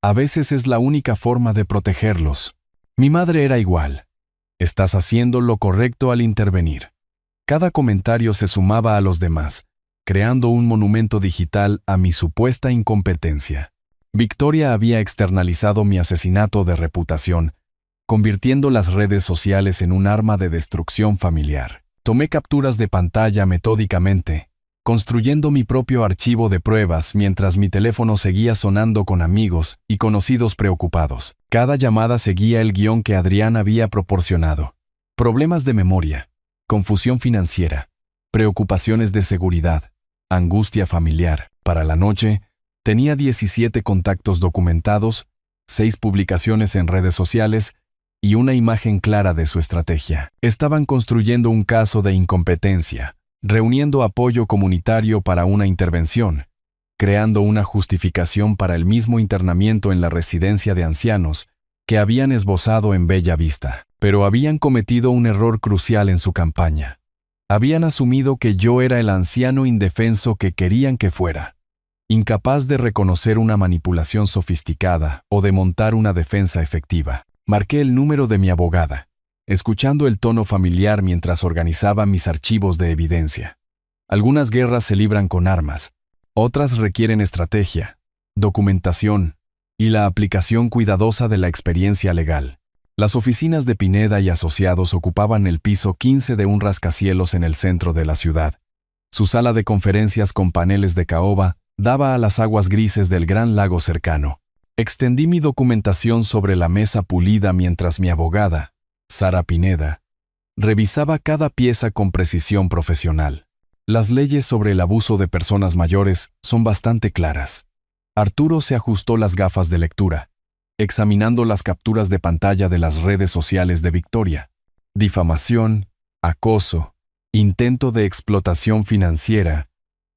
A veces es la única forma de protegerlos. Mi madre era igual. Estás haciendo lo correcto al intervenir. Cada comentario se sumaba a los demás, creando un monumento digital a mi supuesta incompetencia. Victoria había externalizado mi asesinato de reputación, convirtiendo las redes sociales en un arma de destrucción familiar. Tomé capturas de pantalla metódicamente, construyendo mi propio archivo de pruebas mientras mi teléfono seguía sonando con amigos y conocidos preocupados. Cada llamada seguía el guión que Adrián había proporcionado. Problemas de memoria, confusión financiera, preocupaciones de seguridad, angustia familiar. Para la noche, tenía 17 contactos documentados, 6 publicaciones en redes sociales y una imagen clara de su estrategia. Estaban construyendo un caso de incompetencia, reuniendo apoyo comunitario para una intervención, creando una justificación para el mismo internamiento en la residencia de ancianos que habían esbozado en Bella Vista. Pero habían cometido un error crucial en su campaña. Habían asumido que yo era el anciano indefenso que querían que fuera, incapaz de reconocer una manipulación sofisticada o de montar una defensa efectiva. Marqué el número de mi abogada, escuchando el tono familiar mientras organizaba mis archivos de evidencia. Algunas guerras se libran con armas, otras requieren estrategia, documentación y la aplicación cuidadosa de la experiencia legal. Las oficinas de Pineda y Asociados ocupaban el piso 15 de un rascacielos en el centro de la ciudad. Su sala de conferencias con paneles de caoba daba a las aguas grises del gran lago cercano. Extendí mi documentación sobre la mesa pulida mientras mi abogada, Sara Pineda, revisaba cada pieza con precisión profesional. Las leyes sobre el abuso de personas mayores son bastante claras. Arturo se ajustó las gafas de lectura, examinando las capturas de pantalla de las redes sociales de Victoria. Difamación, acoso, intento de explotación financiera,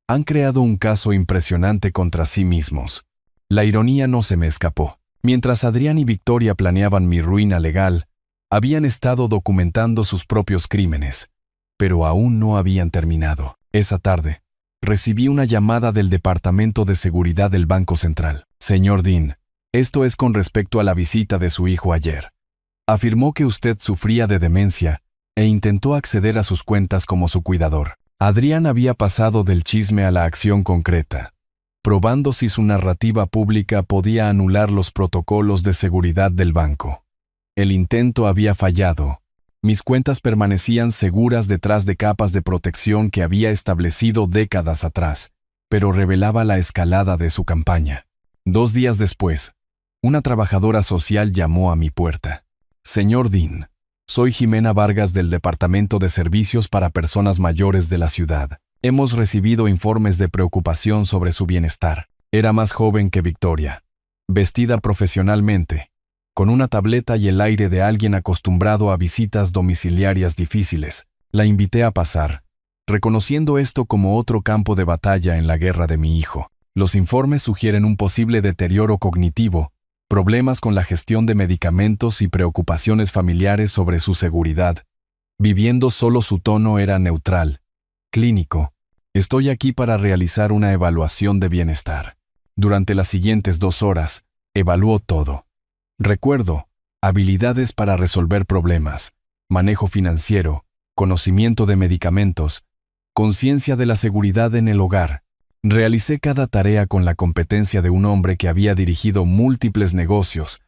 han creado un caso impresionante contra sí mismos. La ironía no se me escapó. Mientras Adrián y Victoria planeaban mi ruina legal, habían estado documentando sus propios crímenes, pero aún no habían terminado. Esa tarde, recibí una llamada del Departamento de Seguridad del Banco Central. Señor Dean, esto es con respecto a la visita de su hijo ayer. Afirmó que usted sufría de demencia e intentó acceder a sus cuentas como su cuidador. Adrián había pasado del chisme a la acción concreta, probando si su narrativa pública podía anular los protocolos de seguridad del banco. El intento había fallado. Mis cuentas permanecían seguras detrás de capas de protección que había establecido décadas atrás, pero revelaba la escalada de su campaña. 2 días después, una trabajadora social llamó a mi puerta. Señor Dean, soy Jimena Vargas del Departamento de Servicios para Personas Mayores de la ciudad. Hemos recibido informes de preocupación sobre su bienestar. Era más joven que Victoria, vestida profesionalmente, con una tableta y el aire de alguien acostumbrado a visitas domiciliarias difíciles. La invité a pasar, reconociendo esto como otro campo de batalla en la guerra de mi hijo. Los informes sugieren un posible deterioro cognitivo, problemas con la gestión de medicamentos y preocupaciones familiares sobre su seguridad. Viviendo solo, su tono era neutral, clínico. Estoy aquí para realizar una evaluación de bienestar. Durante las siguientes 2 horas, evaluó todo. Recuerdo, habilidades para resolver problemas, manejo financiero, conocimiento de medicamentos, conciencia de la seguridad en el hogar. Realicé cada tarea con la competencia de un hombre que había dirigido múltiples negocios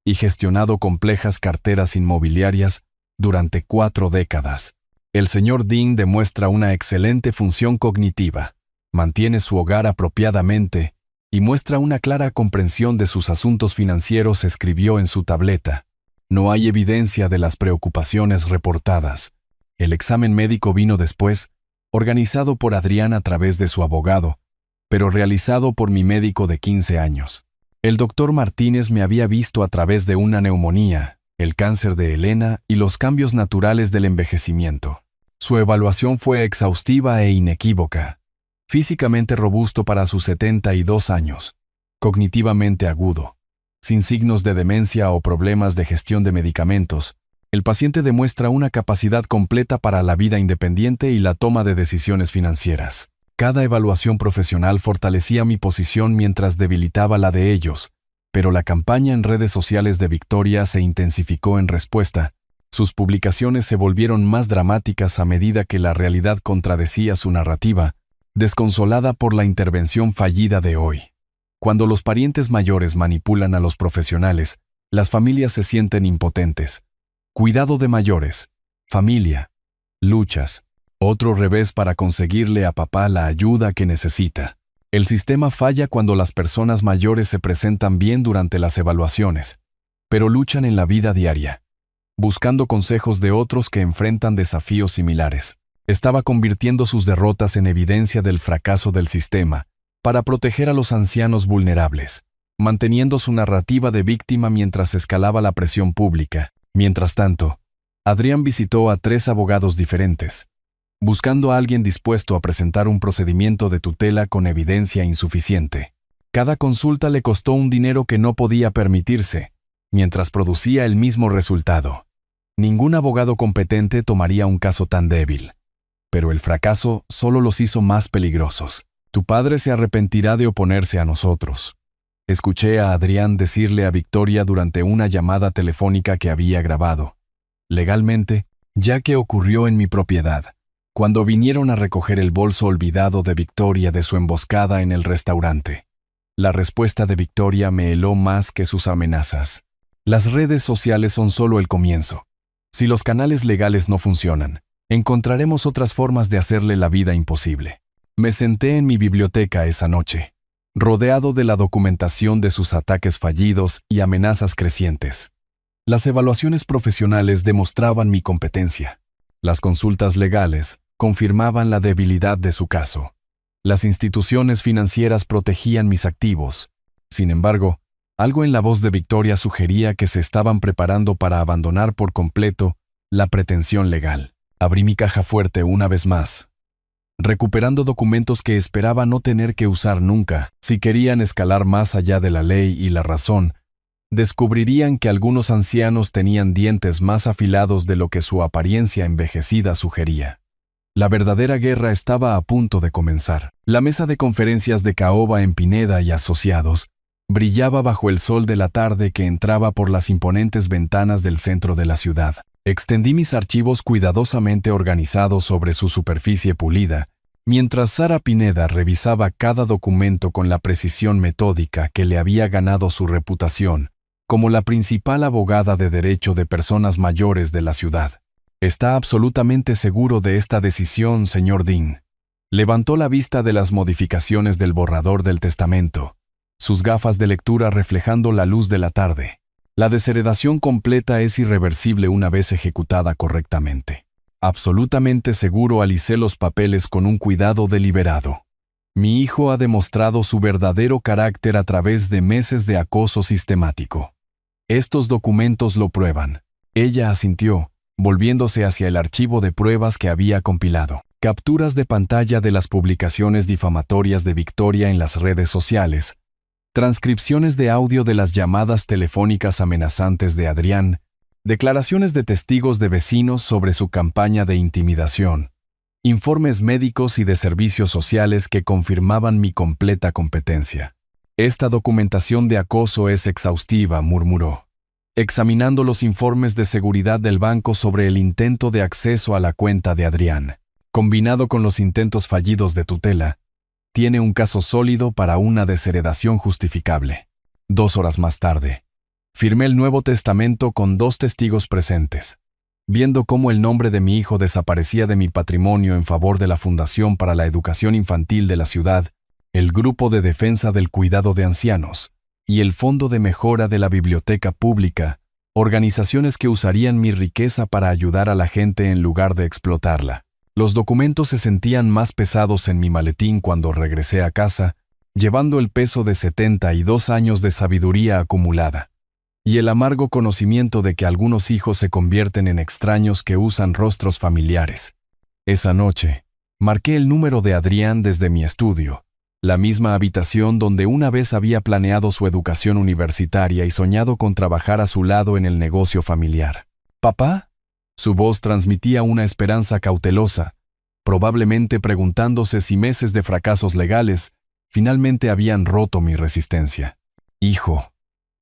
y gestionado complejas carteras inmobiliarias durante 4 décadas. El señor Dean demuestra una excelente función cognitiva, mantiene su hogar apropiadamente y muestra una clara comprensión de sus asuntos financieros, escribió en su tableta. No hay evidencia de las preocupaciones reportadas. El examen médico vino después, organizado por Adrián a través de su abogado, pero realizado por mi médico de 15 años. El doctor Martínez me había visto a través de una neumonía, el cáncer de Elena y los cambios naturales del envejecimiento. Su evaluación fue exhaustiva e inequívoca. Físicamente robusto para sus 72 años, cognitivamente agudo, sin signos de demencia o problemas de gestión de medicamentos, el paciente demuestra una capacidad completa para la vida independiente y la toma de decisiones financieras. Cada evaluación profesional fortalecía mi posición mientras debilitaba la de ellos, pero la campaña en redes sociales de Victoria se intensificó en respuesta. Sus publicaciones se volvieron más dramáticas a medida que la realidad contradecía su narrativa, desconsolada por la intervención fallida de hoy. Cuando los parientes mayores manipulan a los profesionales, las familias se sienten impotentes. Cuidado de mayores, familia, luchas, otro revés para conseguirle a papá la ayuda que necesita. El sistema falla cuando las personas mayores se presentan bien durante las evaluaciones, pero luchan en la vida diaria, buscando consejos de otros que enfrentan desafíos similares. Estaba convirtiendo sus derrotas en evidencia del fracaso del sistema para proteger a los ancianos vulnerables, manteniendo su narrativa de víctima mientras escalaba la presión pública. Mientras tanto, Adrián visitó a 3 abogados diferentes, buscando a alguien dispuesto a presentar un procedimiento de tutela con evidencia insuficiente. Cada consulta le costó un dinero que no podía permitirse, mientras producía el mismo resultado. Ningún abogado competente tomaría un caso tan débil. Pero el fracaso solo los hizo más peligrosos. Tu padre se arrepentirá de oponerse a nosotros. Escuché a Adrián decirle a Victoria durante una llamada telefónica que había grabado. Legalmente, ya que ocurrió en mi propiedad, cuando vinieron a recoger el bolso olvidado de Victoria de su emboscada en el restaurante. La respuesta de Victoria me heló más que sus amenazas. Las redes sociales son solo el comienzo. Si los canales legales no funcionan, encontraremos otras formas de hacerle la vida imposible. Me senté en mi biblioteca esa noche, rodeado de la documentación de sus ataques fallidos y amenazas crecientes. Las evaluaciones profesionales demostraban mi competencia. Las consultas legales confirmaban la debilidad de su caso. Las instituciones financieras protegían mis activos. Sin embargo, algo en la voz de Victoria sugería que se estaban preparando para abandonar por completo la pretensión legal. Abrí mi caja fuerte una vez más, recuperando documentos que esperaba no tener que usar nunca. Si querían escalar más allá de la ley y la razón, descubrirían que algunos ancianos tenían dientes más afilados de lo que su apariencia envejecida sugería. La verdadera guerra estaba a punto de comenzar. La mesa de conferencias de Caoba en Pineda y Asociados brillaba bajo el sol de la tarde que entraba por las imponentes ventanas del centro de la ciudad. Extendí mis archivos cuidadosamente organizados sobre su superficie pulida, mientras Sara Pineda revisaba cada documento con la precisión metódica que le había ganado su reputación como la principal abogada de derecho de personas mayores de la ciudad. ¿Está absolutamente seguro de esta decisión, señor Dean? Levantó la vista de las modificaciones del borrador del testamento, sus gafas de lectura reflejando la luz de la tarde. La desheredación completa es irreversible una vez ejecutada correctamente. Absolutamente seguro, alicé los papeles con un cuidado deliberado. Mi hijo ha demostrado su verdadero carácter a través de meses de acoso sistemático. Estos documentos lo prueban. Ella asintió, volviéndose hacia el archivo de pruebas que había compilado. Capturas de pantalla de las publicaciones difamatorias de Victoria en las redes sociales, transcripciones de audio de las llamadas telefónicas amenazantes de Adrián, declaraciones de testigos de vecinos sobre su campaña de intimidación, informes médicos y de servicios sociales que confirmaban mi completa competencia. Esta documentación de acoso es exhaustiva, murmuró, examinando los informes de seguridad del banco sobre el intento de acceso a la cuenta de Adrián, combinado con los intentos fallidos de tutela, tiene un caso sólido para una desheredación justificable. 2 horas más tarde, firmé el Nuevo Testamento con 2 testigos presentes. Viendo cómo el nombre de mi hijo desaparecía de mi patrimonio en favor de la Fundación para la Educación Infantil de la ciudad, el Grupo de Defensa del Cuidado de Ancianos y el Fondo de Mejora de la Biblioteca Pública, organizaciones que usarían mi riqueza para ayudar a la gente en lugar de explotarla. Los documentos se sentían más pesados en mi maletín cuando regresé a casa, llevando el peso de 72 años de sabiduría acumulada, y el amargo conocimiento de que algunos hijos se convierten en extraños que usan rostros familiares. Esa noche, marqué el número de Adrián desde mi estudio, la misma habitación donde una vez había planeado su educación universitaria y soñado con trabajar a su lado en el negocio familiar. ¿Papá? Su voz transmitía una esperanza cautelosa, probablemente preguntándose si meses de fracasos legales finalmente habían roto mi resistencia. Hijo,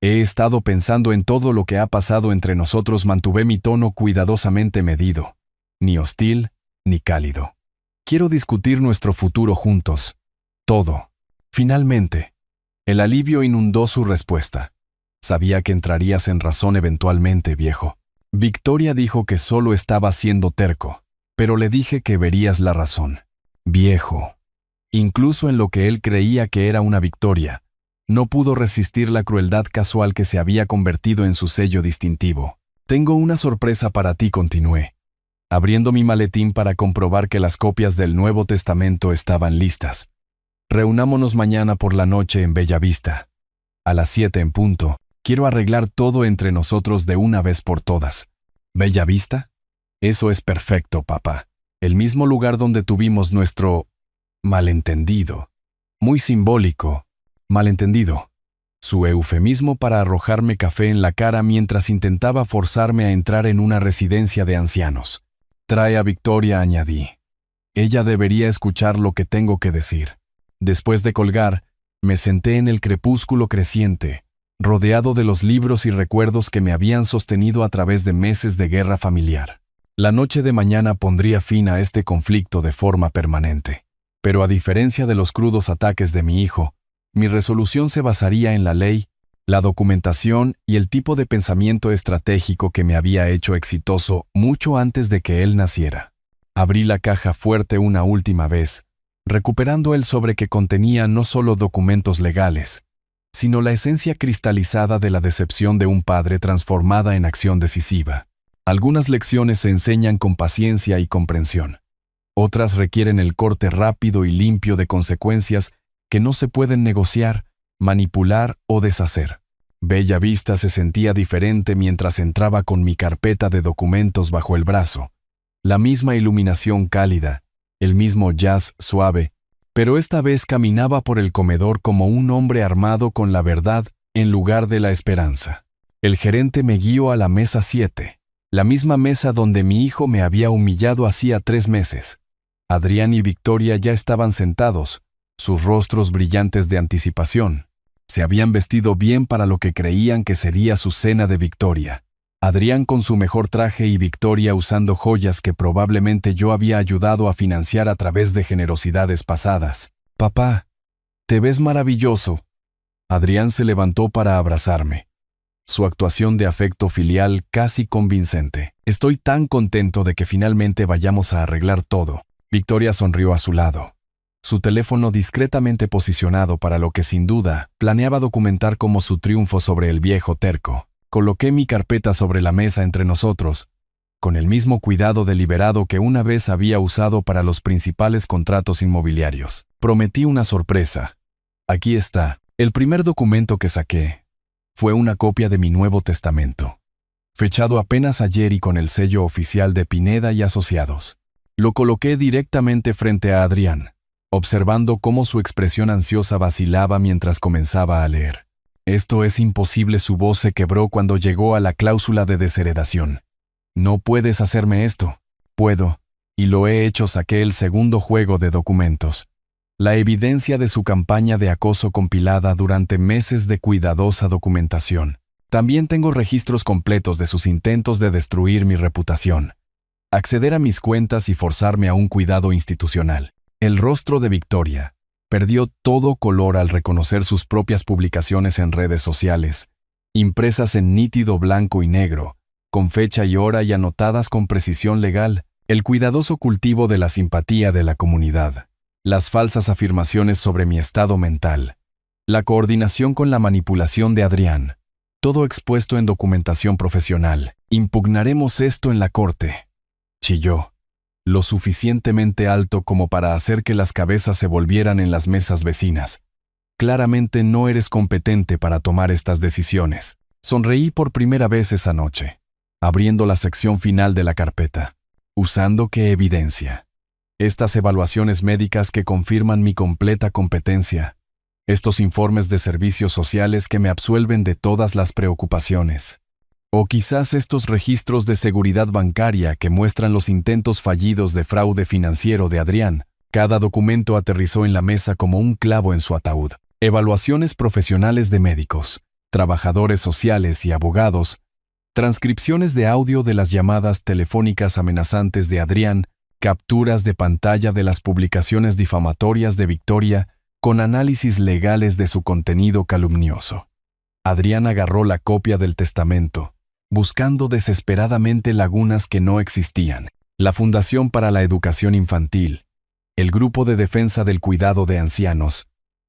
he estado pensando en todo lo que ha pasado entre nosotros. Mantuve mi tono cuidadosamente medido, ni hostil ni cálido. Quiero discutir nuestro futuro juntos. Todo. Finalmente, el alivio inundó su respuesta. Sabía que entrarías en razón eventualmente, viejo. Victoria dijo que solo estaba siendo terco, pero le dije que verías la razón. Viejo. Incluso en lo que él creía que era una victoria, no pudo resistir la crueldad casual que se había convertido en su sello distintivo. Tengo una sorpresa para ti, continué, abriendo mi maletín para comprobar que las copias del Nuevo Testamento estaban listas. Reunámonos mañana por la noche en Bella Vista. A las 7 en punto. Quiero arreglar todo entre nosotros de una vez por todas. ¿Bella Vista? Eso es perfecto, papá. El mismo lugar donde tuvimos nuestro malentendido. Muy simbólico. Malentendido. Su eufemismo para arrojarme café en la cara mientras intentaba forzarme a entrar en una residencia de ancianos. Trae a Victoria, añadí. Ella debería escuchar lo que tengo que decir. Después de colgar, me senté en el crepúsculo creciente, rodeado de los libros y recuerdos que me habían sostenido a través de meses de guerra familiar. La noche de mañana pondría fin a este conflicto de forma permanente. Pero a diferencia de los crudos ataques de mi hijo, mi resolución se basaría en la ley, la documentación y el tipo de pensamiento estratégico que me había hecho exitoso mucho antes de que él naciera. Abrí la caja fuerte una última vez, recuperando el sobre que contenía no solo documentos legales, sino la esencia cristalizada de la decepción de un padre transformada en acción decisiva. Algunas lecciones se enseñan con paciencia y comprensión. Otras requieren el corte rápido y limpio de consecuencias que no se pueden negociar, manipular o deshacer. Bella Vista se sentía diferente mientras entraba con mi carpeta de documentos bajo el brazo. La misma iluminación cálida, el mismo jazz suave, pero esta vez caminaba por el comedor como un hombre armado con la verdad en lugar de la esperanza. El gerente me guió a la mesa 7, la misma mesa donde mi hijo me había humillado hacía 3 meses. Adrián y Victoria ya estaban sentados, sus rostros brillantes de anticipación. Se habían vestido bien para lo que creían que sería su cena de Victoria. Adrián con su mejor traje y Victoria usando joyas que probablemente yo había ayudado a financiar a través de generosidades pasadas. «Papá, te ves maravilloso». Adrián se levantó para abrazarme. Su actuación de afecto filial casi convincente. «Estoy tan contento de que finalmente vayamos a arreglar todo». Victoria sonrió a su lado, su teléfono discretamente posicionado para lo que sin duda planeaba documentar como su triunfo sobre el viejo terco. Coloqué mi carpeta sobre la mesa entre nosotros, con el mismo cuidado deliberado que una vez había usado para los principales contratos inmobiliarios. Prometí una sorpresa. Aquí está. El primer documento que saqué fue una copia de mi Nuevo Testamento, fechado apenas ayer y con el sello oficial de Pineda y Asociados. Lo coloqué directamente frente a Adrián, observando cómo su expresión ansiosa vacilaba mientras comenzaba a leer. «Esto es imposible», su voz se quebró cuando llegó a la cláusula de desheredación. «No puedes hacerme esto». «Puedo, y lo he hecho». Saqué el segundo juego de documentos. La evidencia de su campaña de acoso compilada durante meses de cuidadosa documentación. También tengo registros completos de sus intentos de destruir mi reputación, acceder a mis cuentas y forzarme a un cuidado institucional. El rostro de Victoria perdió todo color al reconocer sus propias publicaciones en redes sociales, impresas en nítido blanco y negro, con fecha y hora y anotadas con precisión legal, el cuidadoso cultivo de la simpatía de la comunidad, las falsas afirmaciones sobre mi estado mental, la coordinación con la manipulación de Adrián, todo expuesto en documentación profesional. «Impugnaremos esto en la corte», chilló, lo suficientemente alto como para hacer que las cabezas se volvieran en las mesas vecinas. «Claramente no eres competente para tomar estas decisiones». Sonreí por primera vez esa noche, abriendo la sección final de la carpeta. «Usando qué evidencia». Estas evaluaciones médicas que confirman mi completa competencia. Estos informes de servicios sociales que me absuelven de todas las preocupaciones. O quizás estos registros de seguridad bancaria que muestran los intentos fallidos de fraude financiero de Adrián. Cada documento aterrizó en la mesa como un clavo en su ataúd. Evaluaciones profesionales de médicos, trabajadores sociales y abogados, transcripciones de audio de las llamadas telefónicas amenazantes de Adrián, capturas de pantalla de las publicaciones difamatorias de Victoria, con análisis legales de su contenido calumnioso. Adrián agarró la copia del testamento, buscando desesperadamente lagunas que no existían. La Fundación para la Educación Infantil, el Grupo de Defensa del Cuidado de Ancianos.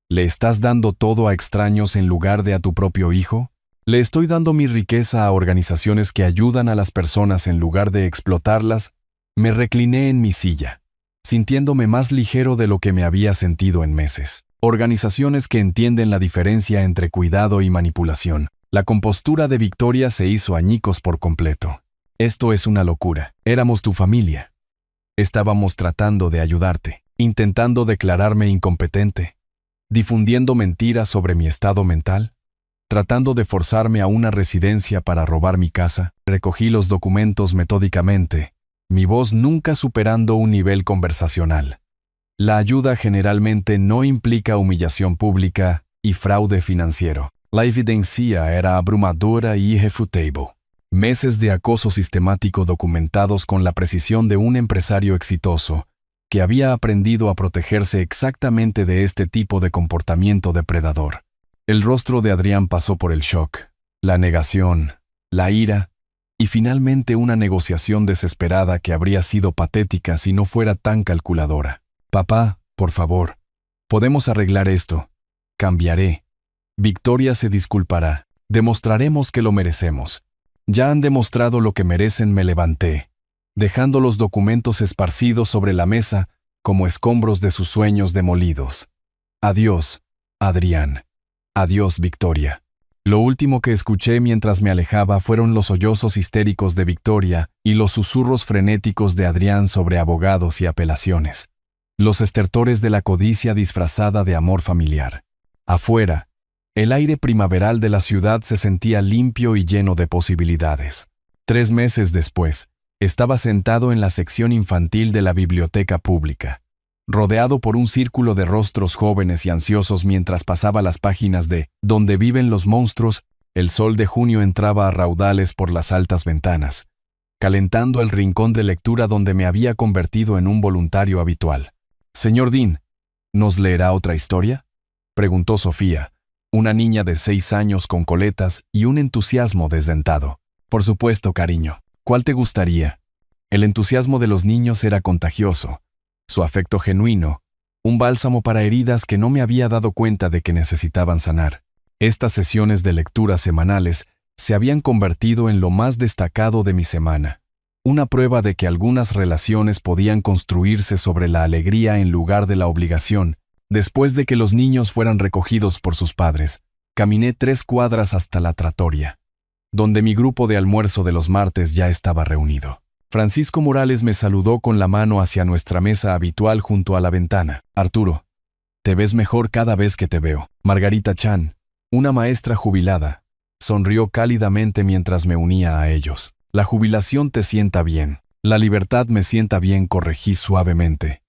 ¿Le estás dando todo a extraños en lugar de a tu propio hijo? ¿Le estoy dando mi riqueza a organizaciones que ayudan a las personas en lugar de explotarlas? Me recliné en mi silla, sintiéndome más ligero de lo que me había sentido en meses. Organizaciones que entienden la diferencia entre cuidado y manipulación. La compostura de Victoria se hizo añicos por completo. «Esto es una locura. Éramos tu familia. Estábamos tratando de ayudarte, intentando declararme incompetente, difundiendo mentiras sobre mi estado mental, tratando de forzarme a una residencia para robar mi casa». Recogí los documentos metódicamente, mi voz nunca superando un nivel conversacional. La ayuda generalmente no implica humillación pública y fraude financiero. La evidencia era abrumadora y irrefutable. Meses de acoso sistemático documentados con la precisión de un empresario exitoso, que había aprendido a protegerse exactamente de este tipo de comportamiento depredador. El rostro de Adrián pasó por el shock, la negación, la ira, y finalmente una negociación desesperada que habría sido patética si no fuera tan calculadora. «Papá, por favor, podemos arreglar esto. Cambiaré. Victoria se disculpará. Demostraremos que lo merecemos». «Ya han demostrado lo que merecen». Me levanté, dejando los documentos esparcidos sobre la mesa como escombros de sus sueños demolidos. «Adiós, Adrián. Adiós, Victoria». Lo último que escuché mientras me alejaba fueron los sollozos histéricos de Victoria y los susurros frenéticos de Adrián sobre abogados y apelaciones. Los estertores de la codicia disfrazada de amor familiar. Afuera, el aire primaveral de la ciudad se sentía limpio y lleno de posibilidades. 3 meses después, estaba sentado en la sección infantil de la biblioteca pública, rodeado por un círculo de rostros jóvenes y ansiosos mientras pasaba las páginas de Donde viven los monstruos, el sol de junio entraba a raudales por las altas ventanas, calentando el rincón de lectura donde me había convertido en un voluntario habitual. «Señor Dean, ¿nos leerá otra historia?», preguntó Sofía, una niña de 6 años con coletas y un entusiasmo desdentado. «Por supuesto, cariño. ¿Cuál te gustaría?». El entusiasmo de los niños era contagioso, su afecto genuino, un bálsamo para heridas que no me había dado cuenta de que necesitaban sanar. Estas sesiones de lectura semanales se habían convertido en lo más destacado de mi semana, una prueba de que algunas relaciones podían construirse sobre la alegría en lugar de la obligación. Después de que los niños fueran recogidos por sus padres, caminé 3 cuadras hasta la trattoria, donde mi grupo de almuerzo de los martes ya estaba reunido. Francisco Morales me saludó con la mano hacia nuestra mesa habitual junto a la ventana. «Arturo, te ves mejor cada vez que te veo». Margarita Chan, una maestra jubilada, sonrió cálidamente mientras me unía a ellos. «La jubilación te sienta bien. La libertad me sienta bien», corregí suavemente,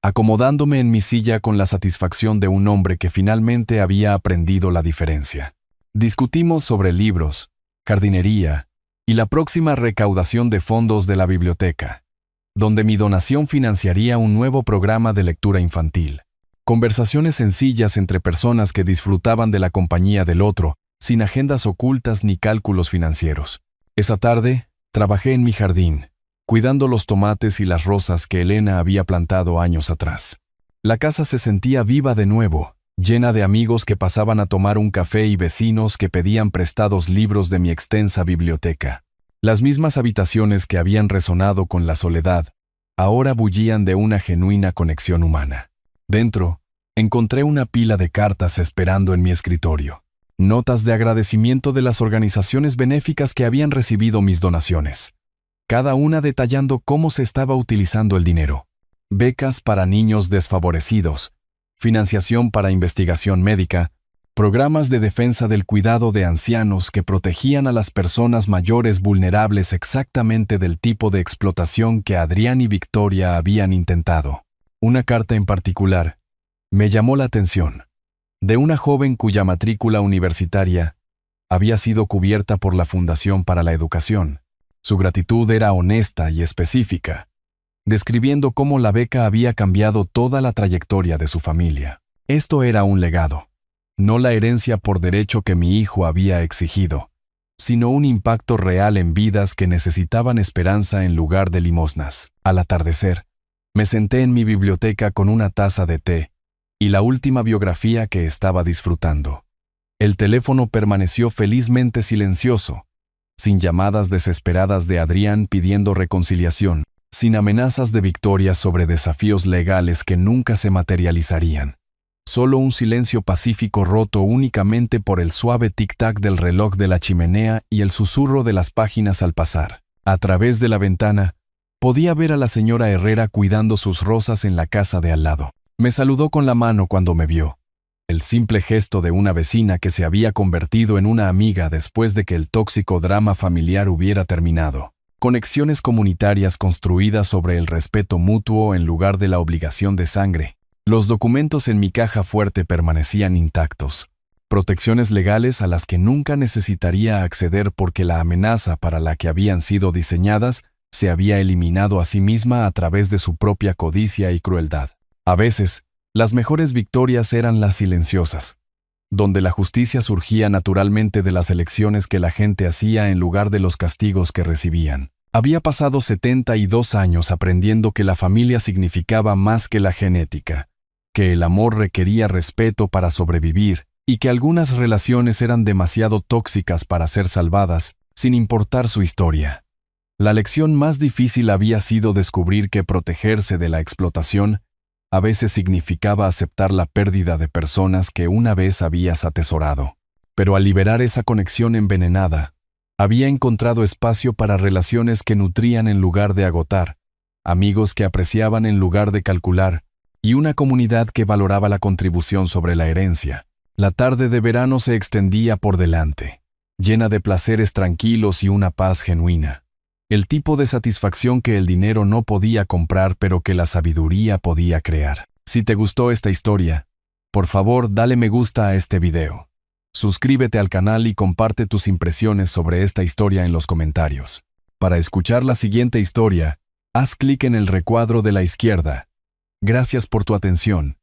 acomodándome en mi silla con la satisfacción de un hombre que finalmente había aprendido la diferencia. Discutimos sobre libros, jardinería y la próxima recaudación de fondos de la biblioteca, donde mi donación financiaría un nuevo programa de lectura infantil. Conversaciones sencillas entre personas que disfrutaban de la compañía del otro, sin agendas ocultas ni cálculos financieros. Esa tarde, trabajé en mi jardín, cuidando los tomates y las rosas que Elena había plantado años atrás. La casa se sentía viva de nuevo, llena de amigos que pasaban a tomar un café y vecinos que pedían prestados libros de mi extensa biblioteca. Las mismas habitaciones que habían resonado con la soledad, ahora bullían de una genuina conexión humana. Dentro, encontré una pila de cartas esperando en mi escritorio. Notas de agradecimiento de las organizaciones benéficas que habían recibido mis donaciones, cada una detallando cómo se estaba utilizando el dinero. Becas para niños desfavorecidos, financiación para investigación médica, programas de defensa del cuidado de ancianos que protegían a las personas mayores vulnerables exactamente del tipo de explotación que Adrián y Victoria habían intentado. Una carta en particular me llamó la atención, de una joven cuya matrícula universitaria había sido cubierta por la Fundación para la Educación. Su gratitud era honesta y específica, describiendo cómo la beca había cambiado toda la trayectoria de su familia. Esto era un legado, no la herencia por derecho que mi hijo había exigido, sino un impacto real en vidas que necesitaban esperanza en lugar de limosnas. Al atardecer, me senté en mi biblioteca con una taza de té y la última biografía que estaba disfrutando. El teléfono permaneció felizmente silencioso, sin llamadas desesperadas de Adrián pidiendo reconciliación, sin amenazas de Victoria sobre desafíos legales que nunca se materializarían. Solo un silencio pacífico roto únicamente por el suave tic-tac del reloj de la chimenea y el susurro de las páginas al pasar. A través de la ventana, podía ver a la señora Herrera cuidando sus rosas en la casa de al lado. Me saludó con la mano cuando me vio. El simple gesto de una vecina que se había convertido en una amiga después de que el tóxico drama familiar hubiera terminado. Conexiones comunitarias construidas sobre el respeto mutuo en lugar de la obligación de sangre. Los documentos en mi caja fuerte permanecían intactos. Protecciones legales a las que nunca necesitaría acceder porque la amenaza para la que habían sido diseñadas se había eliminado a sí misma a través de su propia codicia y crueldad. A veces, las mejores victorias eran las silenciosas, donde la justicia surgía naturalmente de las elecciones que la gente hacía en lugar de los castigos que recibían. Había pasado 72 años aprendiendo que la familia significaba más que la genética, que el amor requería respeto para sobrevivir y que algunas relaciones eran demasiado tóxicas para ser salvadas, sin importar su historia. La lección más difícil había sido descubrir que protegerse de la explotación a veces significaba aceptar la pérdida de personas que una vez habías atesorado. Pero al liberar esa conexión envenenada, había encontrado espacio para relaciones que nutrían en lugar de agotar, amigos que apreciaban en lugar de calcular, y una comunidad que valoraba la contribución sobre la herencia. La tarde de verano se extendía por delante, llena de placeres tranquilos y una paz genuina. El tipo de satisfacción que el dinero no podía comprar, pero que la sabiduría podía crear. Si te gustó esta historia, por favor dale me gusta a este video. Suscríbete al canal y comparte tus impresiones sobre esta historia en los comentarios. Para escuchar la siguiente historia, haz clic en el recuadro de la izquierda. Gracias por tu atención.